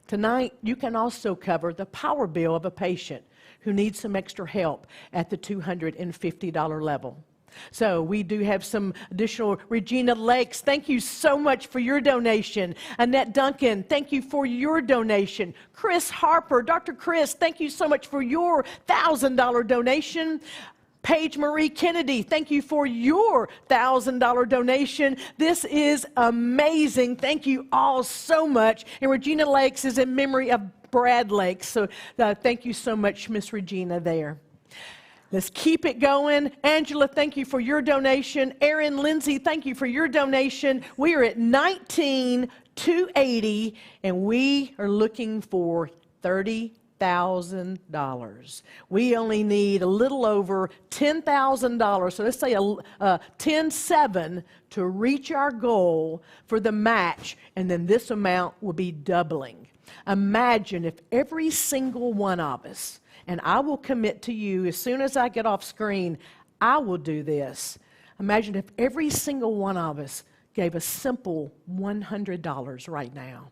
Tonight, you can also cover the power bill of a patient who needs some extra help at the $250 level. So we do have some additional. Regina Lakes, thank you so much for your donation. Annette Duncan, thank you for your donation. Chris Harper, Dr. Chris, thank you so much for your $1,000 donation. Paige Marie Kennedy, thank you for your $1,000 donation. This is amazing. Thank you all so much. And Regina Lakes is in memory of Brad Lakes. So thank you so much, Miss Regina there. Let's keep it going. Angela, thank you for your donation. Erin Lindsay, thank you for your donation. We are at $19,280, and we are looking for $30,000. We only need a little over $10,000, so let's say $10,700 to reach our goal for the match, and then this amount will be doubling. Imagine if every single one of us, and I will commit to you as soon as I get off screen, I will do this. Imagine if every single one of us gave a simple $100 right now.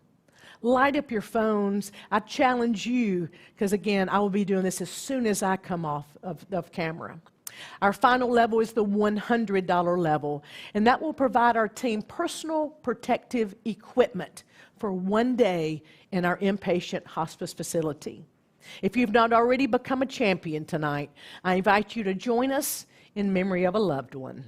Light up your phones. I challenge you, because again, I will be doing this as soon as I come off of camera. Our final level is the $100 level, and that will provide our team personal protective equipment for one day in our inpatient hospice facility. If you've not already become a champion tonight, I invite you to join us in memory of a loved one.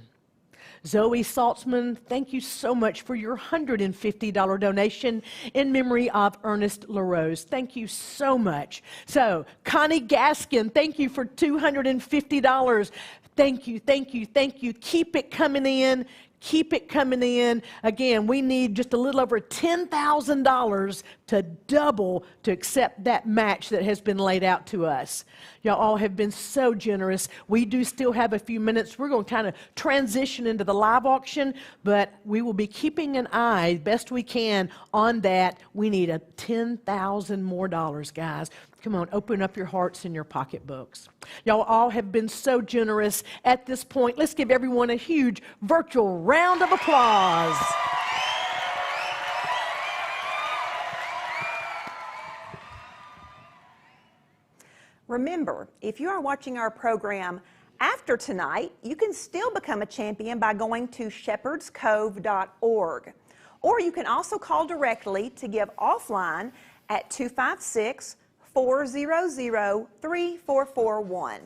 Zoe Saltzman, thank you so much for your $150 donation in memory of Ernest LaRose. Thank you so much. So, Connie Gaskin, thank you for $250. Thank you, thank you, thank you. Keep it coming in. Keep it coming in. Again, we need just a little over $10,000 to double to accept that match that has been laid out to us. Y'all all have been so generous. We do still have a few minutes. We're going to kind of transition into the live auction, but we will be keeping an eye, best we can, on that. We need a $10,000 more, guys. Come on, open up your hearts and your pocketbooks. Y'all all have been so generous at this point. Let's give everyone a huge virtual round of applause. Remember, if you are watching our program after tonight, you can still become a champion by going to shepherdscove.org. Or you can also call directly to give offline at 256-400-3441.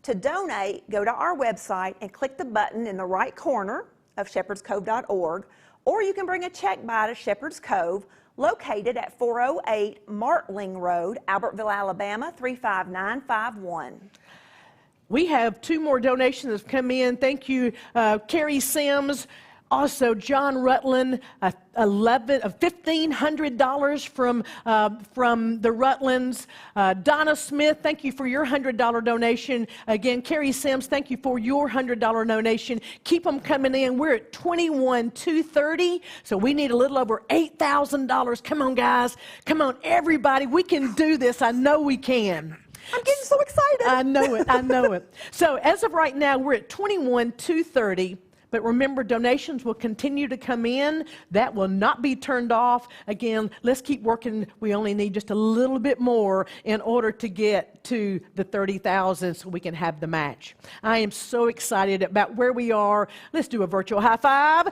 To donate, go to our website and click the button in the right corner of shepherdscove.org, or you can bring a check by to Shepherd's Cove, located at 408 Martling Road, Albertville, Alabama, 35951. We have two more donations that have come in. Thank you, Carrie Sims. Also, John Rutland, $1,500 from the Rutlands. Donna Smith, thank you for your $100 donation. Again, Carrie Sims, thank you for your $100 donation. Keep them coming in. We're at $21,230, so we need a little over $8,000. Come on, guys. Come on, everybody. We can do this. I know we can. I'm getting so excited. I know it. I know it. So as of right now, we're at $21,230. But remember, donations will continue to come in. That will not be turned off. Again, let's keep working. We only need just a little bit more in order to get to the $30,000 so we can have the match. I am so excited about where we are. Let's do a virtual high five.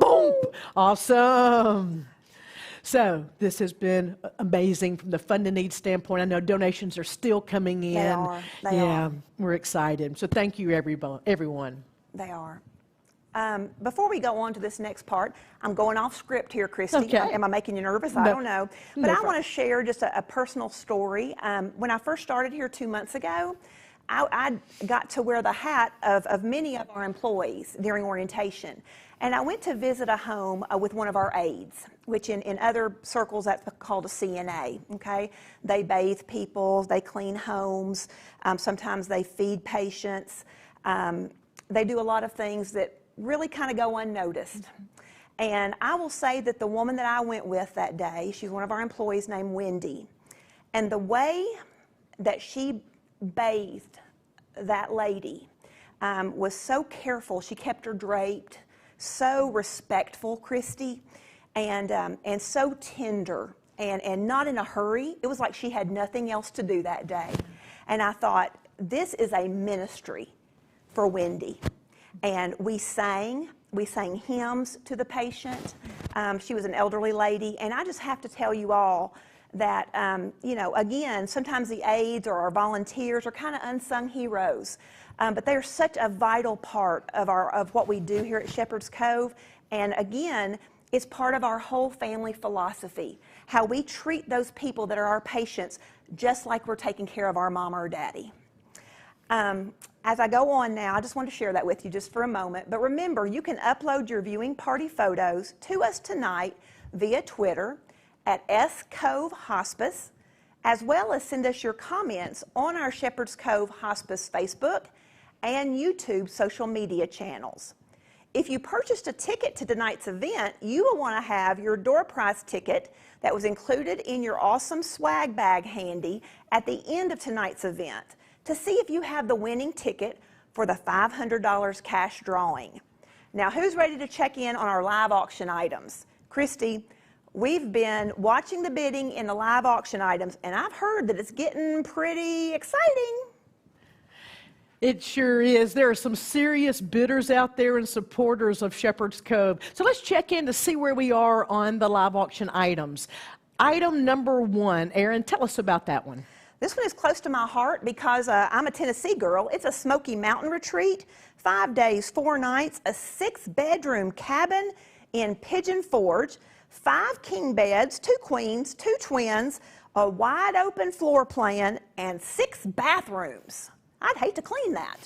Boom! Awesome. So this has been amazing from the funding needs standpoint. I know donations are still coming in. They are. They are. We're excited. So thank you, everyone. They are. Before we go on to this next part, I'm going off script here, Christy. Okay. Am I making you nervous? I don't know. But I want to share just a personal story. When I first started here 2 months ago, I got to wear the hat of many of our employees during orientation. And I went to visit a home with one of our aides, which in other circles that's called a CNA, okay? They bathe people, they clean homes, sometimes they feed patients. They do a lot of things that really kind of go unnoticed. And I will say that the woman that I went with that day, she's one of our employees named Wendy, and the way that she bathed that lady was so careful. She kept her draped, so respectful, Christy, and so tender, and not in a hurry. It was like she had nothing else to do that day. And I thought, this is a ministry for Wendy. And we sang hymns to the patient. She was an elderly lady, and I just have to tell you all that, you know, again, sometimes the aides or our volunteers are kind of unsung heroes, but they're such a vital part of what we do here at Shepherd's Cove. And again, it's part of our whole family philosophy, how we treat those people that are our patients just like we're taking care of our mama or daddy. As I go on now, I just want to share that with you just for a moment. But remember, you can upload your viewing party photos to us tonight via Twitter at SCove Hospice, as well as send us your comments on our Shepherd's Cove Hospice Facebook and YouTube social media channels. If you purchased a ticket to tonight's event, you will want to have your door prize ticket that was included in your awesome swag bag handy at the end of tonight's event to see if you have the winning ticket for the $500 cash drawing. Now, who's ready to check in on our live auction items? Christy, we've been watching the bidding in the live auction items, and I've heard that it's getting pretty exciting. It sure is. There are some serious bidders out there and supporters of Shepherd's Cove. So let's check in to see where we are on the live auction items. Item number 1, Erin, tell us about that one. This one is close to my heart because I'm a Tennessee girl. It's a Smoky Mountain retreat, 5 days, 4 nights, a 6-bedroom cabin in Pigeon Forge, 5 king beds, 2 queens, 2 twins, a wide open floor plan, and 6 bathrooms. I'd hate to clean that.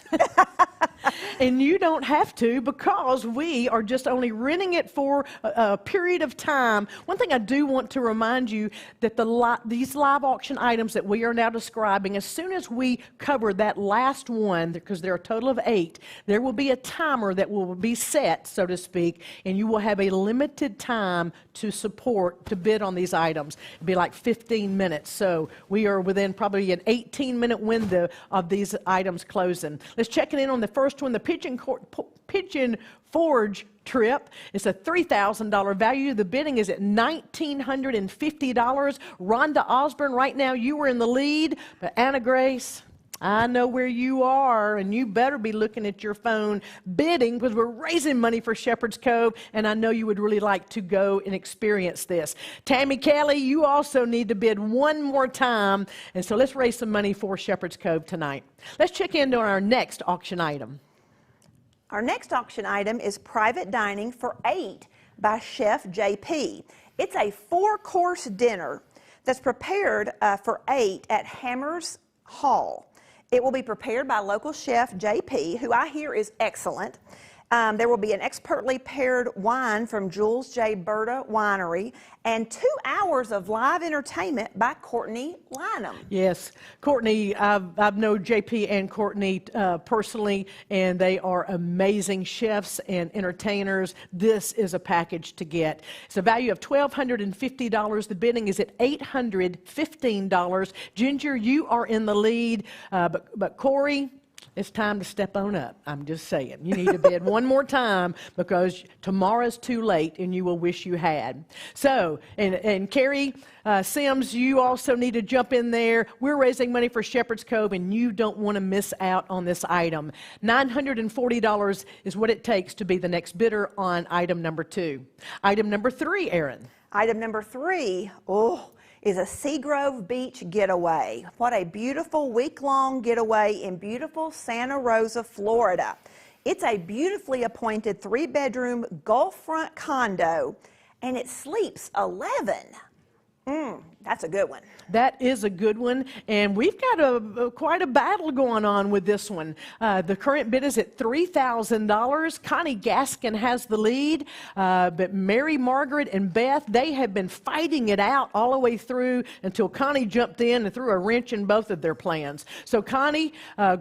And you don't have to, because we are just only renting it for a period of time. One thing I do want to remind you that these live auction items that we are now describing, as soon as we cover that last one, because there are a total of 8, there will be a timer that will be set, so to speak, and you will have a limited time to bid on these items. It'll be like 15 minutes. So we are within probably an 18-minute window of these items closing. Let's check it in on the first one, the Pigeon Forge trip. It's a $3,000 value. The bidding is at $1,950. Rhonda Osborne, right now you are in the lead, but Anna Grace, I know where you are, and you better be looking at your phone bidding, because we're raising money for Shepherd's Cove, and I know you would really like to go and experience this. Tammy Kelly, you also need to bid one more time, and so let's raise some money for Shepherd's Cove tonight. Let's check in on our next auction item. Our next auction item is Private Dining for 8 by Chef JP. It's a 4-course dinner that's prepared for 8 at Hammers Hall. It will be prepared by local chef JP, who I hear is excellent. There will be an expertly paired wine from Jules J. Berta Winery and 2 hours of live entertainment by Courtney Lynham. Yes, Courtney, I've known JP and Courtney personally, and they are amazing chefs and entertainers. This is a package to get. It's a value of $1,250. The bidding is at $815. Ginger, you are in the lead, but Corey, it's time to step on up. I'm just saying. You need to bid one more time, because tomorrow's too late and you will wish you had. So, and Carrie Sims, you also need to jump in there. We're raising money for Shepherd's Cove, and you don't want to miss out on this item. $940 is what it takes to be the next bidder on item number 2. Item number 3, Erin. Item number 3, is a Seagrove Beach getaway. What a beautiful week-long getaway in beautiful Santa Rosa, Florida. It's a beautifully appointed 3-bedroom Gulf front condo, and it sleeps 11. That's a good one. That is a good one, and we've got quite a battle going on with this one. The current bid is at $3,000. Connie Gaskin has the lead, but Mary Margaret and Beth, they have been fighting it out all the way through until Connie jumped in and threw a wrench in both of their plans. So Connie,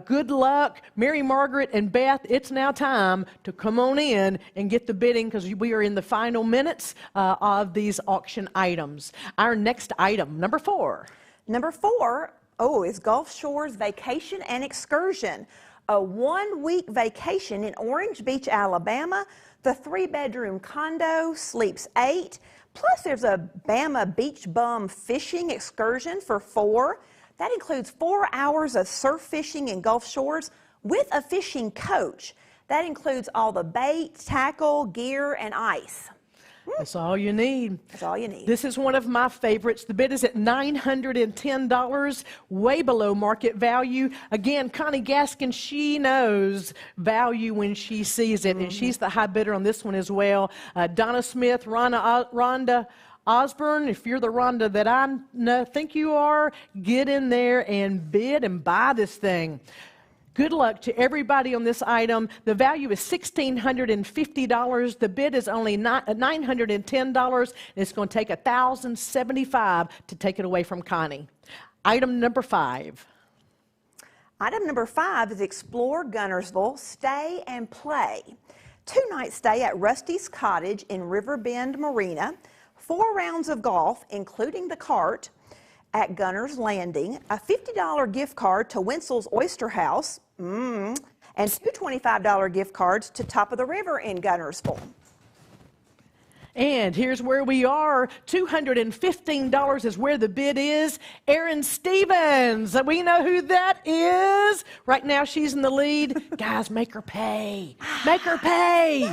good luck. Mary Margaret and Beth, it's now time to come on in and get the bidding because we are in the final minutes of these auction items. Our next item, number 4. Number 4, is Gulf Shores Vacation and Excursion. A 1-week vacation in Orange Beach, Alabama. The 3-bedroom condo sleeps 8. Plus there's a Bama Beach Bum fishing excursion for 4. That includes 4 hours of surf fishing in Gulf Shores with a fishing coach. That includes all the bait, tackle, gear, and ice. That's all you need. That's all you need. This is one of my favorites. The bid is at $910, way below market value. Again, Connie Gaskin, she knows value when she sees it, and she's the high bidder on this one as well. Donna Smith, Rhonda Osborne, if you're the Rhonda that I think you are, get in there and bid and buy this thing. Good luck to everybody on this item. The value is $1,650. The bid is only $910, and it's going to take $1,075 to take it away from Connie. Item number 5. Item number 5 is Explore Gunnersville, Stay and Play. 2-night stay at Rusty's Cottage in Riverbend Marina. 4 rounds of golf, including the cart, at Gunner's Landing, a $50 gift card to Winsel's Oyster House, and 2 $25 gift cards to Top of the River in Gunnersville. And here's where we are. $215 is where the bid is. Erin Stevens, we know who that is. Right now she's in the lead. Guys, make her pay. Make her pay.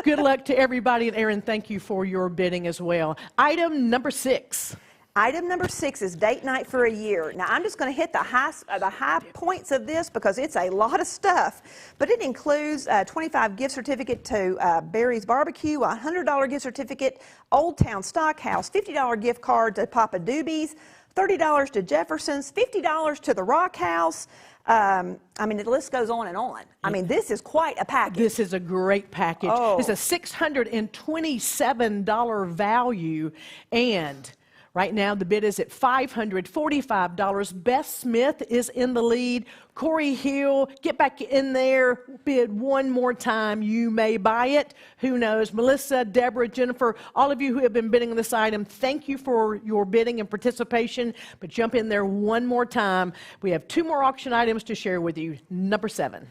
Good luck to everybody. And Erin, thank you for your bidding as well. Item number 6. Item number 6 is Date Night for a Year. Now, I'm just going to hit the high points of this because it's a lot of stuff. But it includes a $25 gift certificate to Barry's Barbecue, a $100 gift certificate, Old Town Stockhouse, $50 gift card to Papa Doobie's, $30 to Jefferson's, $50 to the Rock House. I mean, the list goes on and on. I mean, this is quite a package. This is a great package. Oh. It's a $627 value, and right now, the bid is at $545. Beth Smith is in the lead. Corey Hill, get back in there. Bid one more time. You may buy it. Who knows? Melissa, Deborah, Jennifer, all of you who have been bidding on this item, thank you for your bidding and participation. But jump in there one more time. We have 2 more auction items to share with you. Number 7.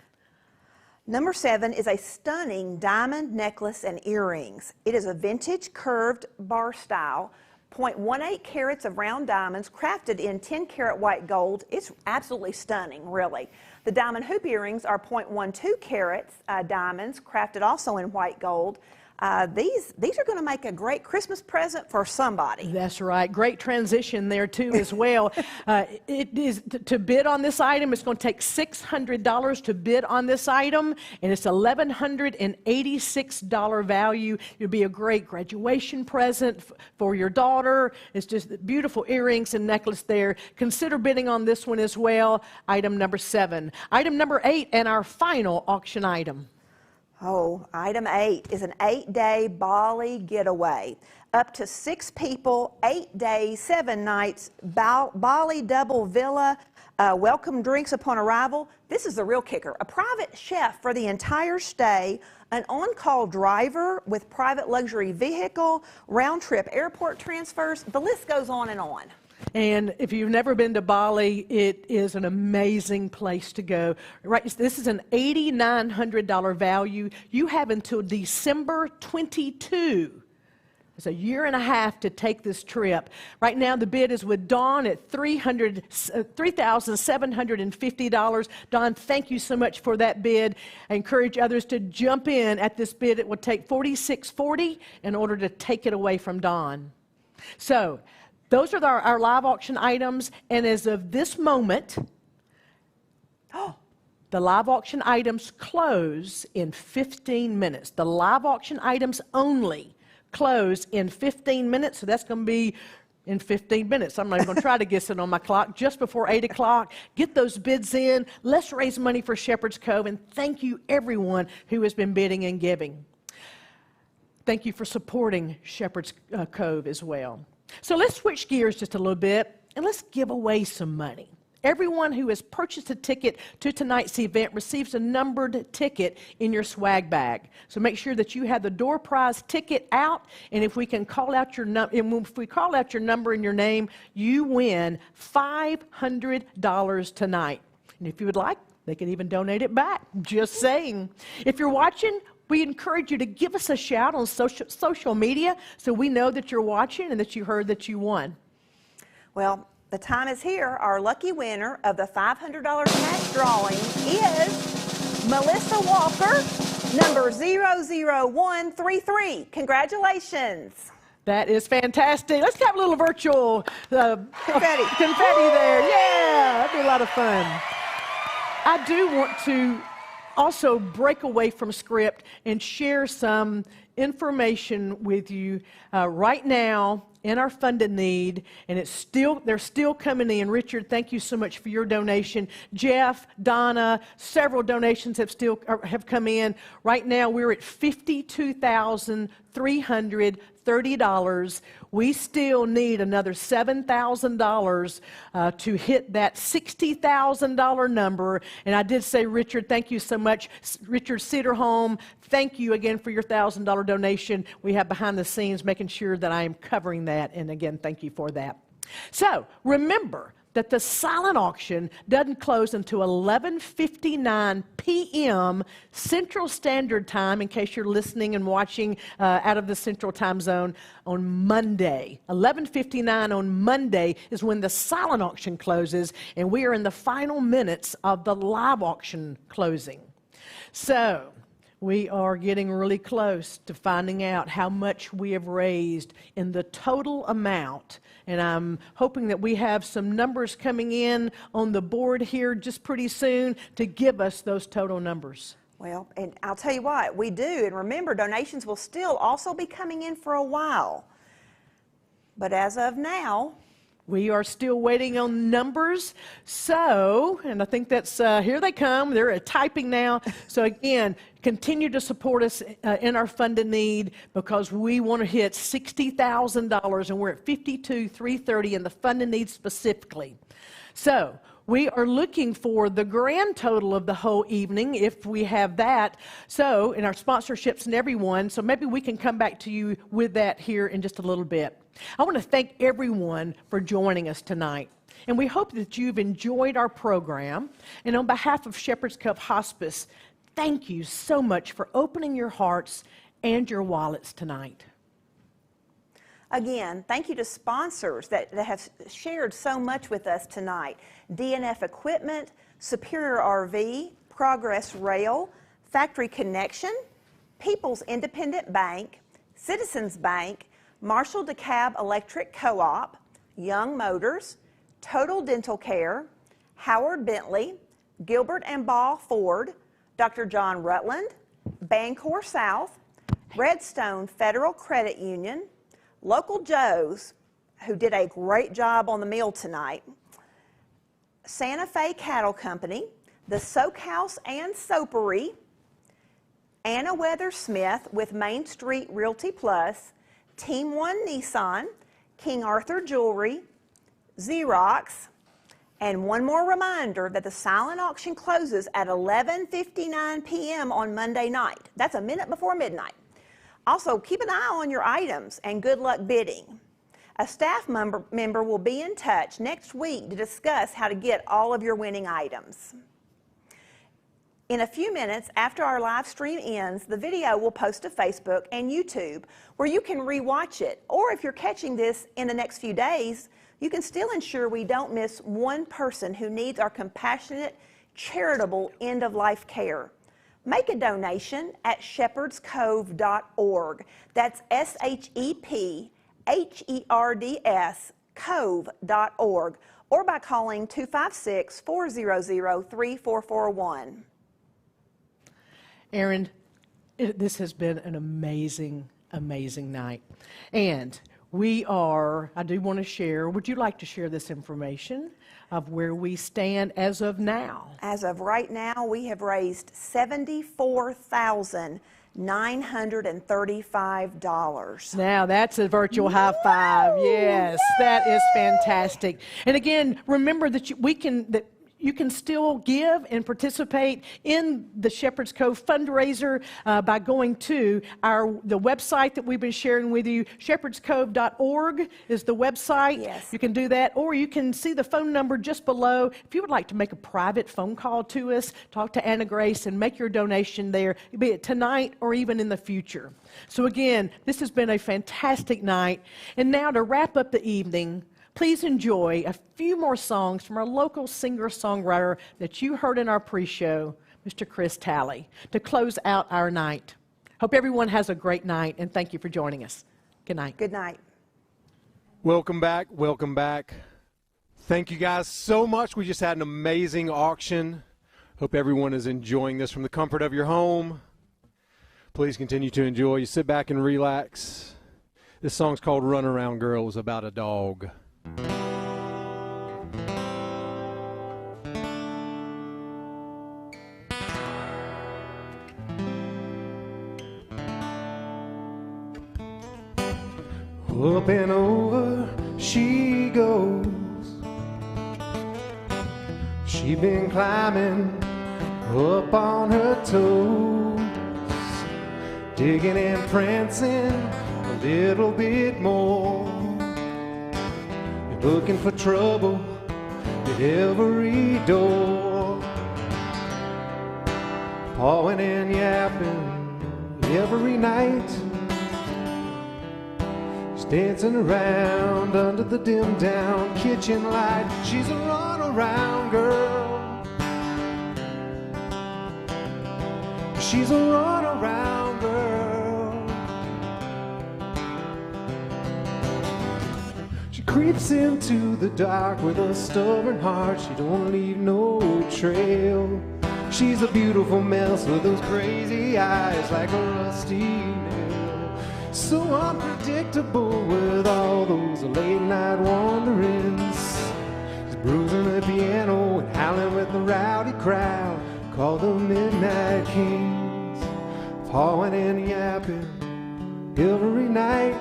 Number 7 is a stunning diamond necklace and earrings. It is a vintage curved bar style. 0.18 carats of round diamonds crafted in 10-carat white gold. It's absolutely stunning, really. The diamond hoop earrings are 0.12 carats diamonds crafted also in white gold. These are going to make a great Christmas present for somebody. That's right. Great transition there, too, as well. It is to bid on this item, it's going to take $600 to bid on this item, and it's $1,186 value. It'll be a great graduation present for your daughter. It's just beautiful earrings and necklace there. Consider bidding on this one as well. Item number 7. Item number 8, and our final auction item. Oh, item 8 is an 8-day Bali getaway. Up to 6 people, 8 days, 7 nights, Bali double villa, welcome drinks upon arrival. This is the real kicker. A private chef for the entire stay, an on-call driver with private luxury vehicle, round-trip airport transfers. The list goes on and on. And if you've never been to Bali, it is an amazing place to go. Right, this is an $8,900 value. You have until December 22. It's a year and a half to take this trip. Right now, the bid is with Dawn at $3,750. Dawn, thank you so much for that bid. I encourage others to jump in at this bid. It will take $4,640 in order to take it away from Dawn. So, those are our live auction items, and as of this moment, the live auction items close in 15 minutes. The live auction items only close in 15 minutes, so that's going to be in 15 minutes. I'm not even going to try to guess it on my clock. Just before 8 o'clock, get those bids in. Let's raise money for Shepherd's Cove, and thank you everyone who has been bidding and giving. Thank you for supporting Shepherd's Cove as well. So let's switch gears just a little bit, and let's give away some money. Everyone who has purchased a ticket to tonight's event receives a numbered ticket in your swag bag. So make sure that you have the door prize ticket out, and if we can call out your if we call out your number and your name, you win $500 tonight. And if you would like, they can even donate it back. Just saying. If you're watching, we encourage you to give us a shout on social media so we know that you're watching and that you heard that you won. Well, the time is here. Our lucky winner of the $500 cash drawing is Melissa Walker, number 00133. Congratulations. That is fantastic. Let's have a little virtual Confetti. Confetti there. Yeah, that'd be a lot of fun. I do want to also break away from script and share some information with you right now in our funded need, and they're still coming in. Richard, thank you so much for your donation. Jeff, Donna, several donations have come in. Right now we're at $52,330. We still need another $7,000 to hit that $60,000 number. And I did say, Richard, thank you so much. Richard Cedarholm, thank you again for your $1,000 donation. We have behind the scenes making sure that I am covering that. And again, thank you for that. So remember that the silent auction doesn't close until 11:59 p.m. Central Standard Time, in case you're listening and watching out of the Central Time Zone on Monday. 11:59 on Monday is when the silent auction closes, and we are in the final minutes of the live auction closing. So we are getting really close to finding out how much we have raised in the total amount. And I'm hoping that we have some numbers coming in on the board here just pretty soon to give us those total numbers. Well, and I'll tell you what, we do. And remember, donations will still also be coming in for a while. But as of now, we are still waiting on numbers. So, and I think that's, here they come. They're typing now. So again, continue to support us in our funded need, because we want to hit $60,000, and we're at $52,330 in the funded need specifically. So we are looking for the grand total of the whole evening, if we have that. So, in our sponsorships and everyone, so maybe we can come back to you with that here in just a little bit. I want to thank everyone for joining us tonight. And we hope that you've enjoyed our program. And on behalf of Shepherd's Cove Hospice, thank you so much for opening your hearts and your wallets tonight. Again, thank you to sponsors that have shared so much with us tonight. DNF Equipment, Superior RV, Progress Rail, Factory Connection, People's Independent Bank, Citizens Bank, Marshall DeKalb Electric Co-op, Young Motors, Total Dental Care, Howard Bentley, Gilbert and Ball Ford, Dr. John Rutland, Bancor South, Redstone Federal Credit Union, Local Joe's, who did a great job on the meal tonight, Santa Fe Cattle Company, the Soak House and Soapery, Anna Weather Smith with Main Street Realty Plus, Team One Nissan, King Arthur Jewelry, Xerox, and one more reminder that the silent auction closes at 11:59 p.m. on Monday night. That's a minute before midnight. Also, keep an eye on your items and good luck bidding. A staff member will be in touch next week to discuss how to get all of your winning items. In a few minutes after our live stream ends, the video will post to Facebook and YouTube, where you can re-watch it. Or if you're catching this in the next few days, you can still ensure we don't miss one person who needs our compassionate, charitable end-of-life care. Make a donation at shepherdscove.org. That's SHEPHERDS cove.org, or by calling 256-400-3441. Aaron, this has been an amazing, amazing night. And I do want to share, would you like to share this information of where we stand as of now? As of right now, we have raised $74,935. Now that's a virtual high five. Yes, that is fantastic. And again, remember that you can still give and participate in the Shepherd's Cove fundraiser by going to the website that we've been sharing with you. shepherdscove.org is the website. Yes. You can do that, or you can see the phone number just below. If you would like to make a private phone call to us, talk to Anna Grace and make your donation there, be it tonight or even in the future. So again, this has been a fantastic night. And now to wrap up the evening, please enjoy a few more songs from our local singer-songwriter that you heard in our pre-show, Mr. Chris Talley, to close out our night. Hope everyone has a great night, and thank you for joining us. Good night. Good night. Welcome back. Welcome back. Thank you guys so much. We just had an amazing auction. Hope everyone is enjoying this from the comfort of your home. Please continue to enjoy. You sit back and relax. This song's called Run Around Girl. It was about a dog. Up and over she goes. She been climbing up on her toes, digging and prancing a little bit more, and looking for trouble at every door, pawing and yapping every night, dancing around under the dim-down kitchen light. She's a run-around girl. She's a run-around girl. She creeps into the dark with a stubborn heart. She don't leave no trail. She's a beautiful mess with those crazy eyes like a rusty nail. So unpredictable with all those late night wanderings. She's bruising the piano and howling with the rowdy crowd called the Midnight Kings, pawing and yapping every night.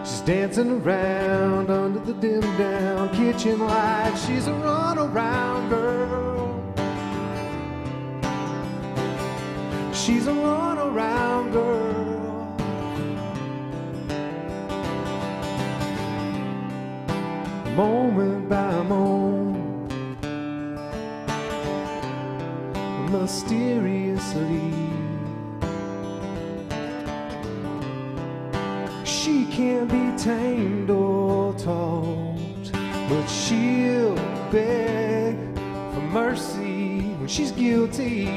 She's dancing around under the dim down kitchen light. She's a runaround girl. She's a runaround girl. Moment by moment, mysteriously, she can't be tamed or taught, but she'll beg for mercy when she's guilty.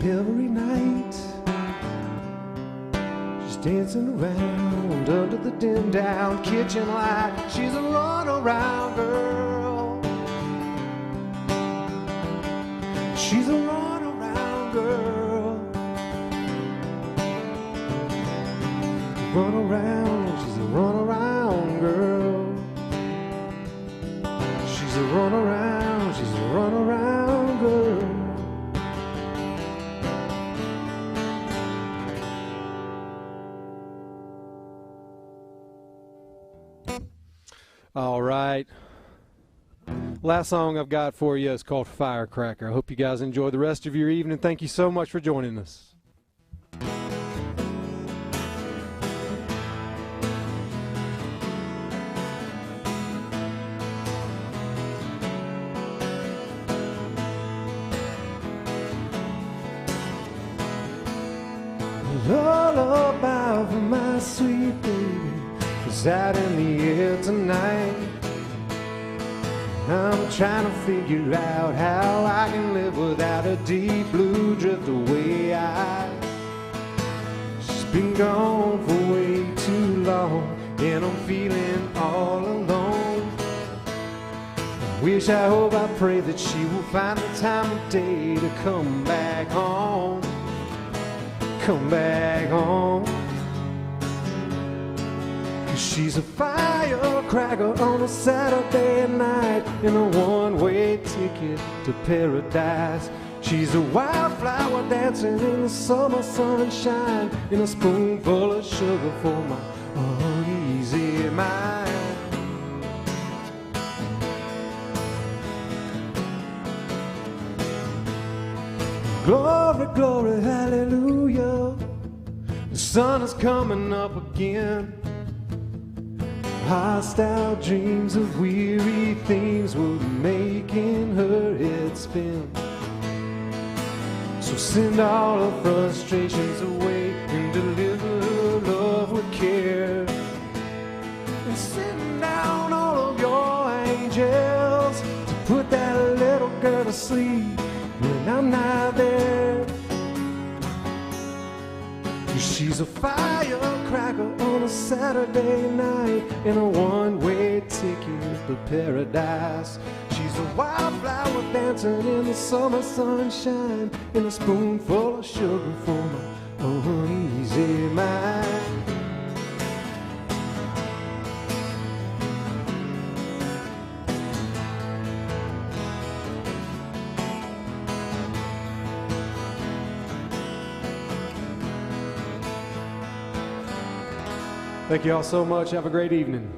Every night she's dancing around under the dim down kitchen light. She's a runaround girl. She's a runaround girl. Run around, she's a runaround girl. She's a runaround, she's a runaround girl. All right. Last song I've got for you is called Firecracker. I hope you guys enjoy the rest of your evening. Thank you so much for joining us. Lullaby for my sweet baby is out in the air tonight. I'm trying to figure out how I can live without a deep blue drift away. She's been gone for way too long, and I'm feeling all alone. I hope, I pray that she will find the time of day to come back home. Come back home. 'Cause she's a firecracker on a Saturday night and a one-way ticket to paradise. She's a wildflower dancing in the summer sunshine, and a spoonful of sugar for my uneasy mind. Glory, glory, hallelujah. The sun is coming up again. Hostile dreams of weary things were making her head spin. So send all her frustrations away and deliver her love with care. And send down all of your angels to put that little girl to sleep when I'm not there. She's a firecracker on a Saturday night and a one-way ticket to paradise. She's a wildflower dancing in the summer sunshine and a spoonful of sugar for my uneasy mind. Thank you all so much. Have a great evening.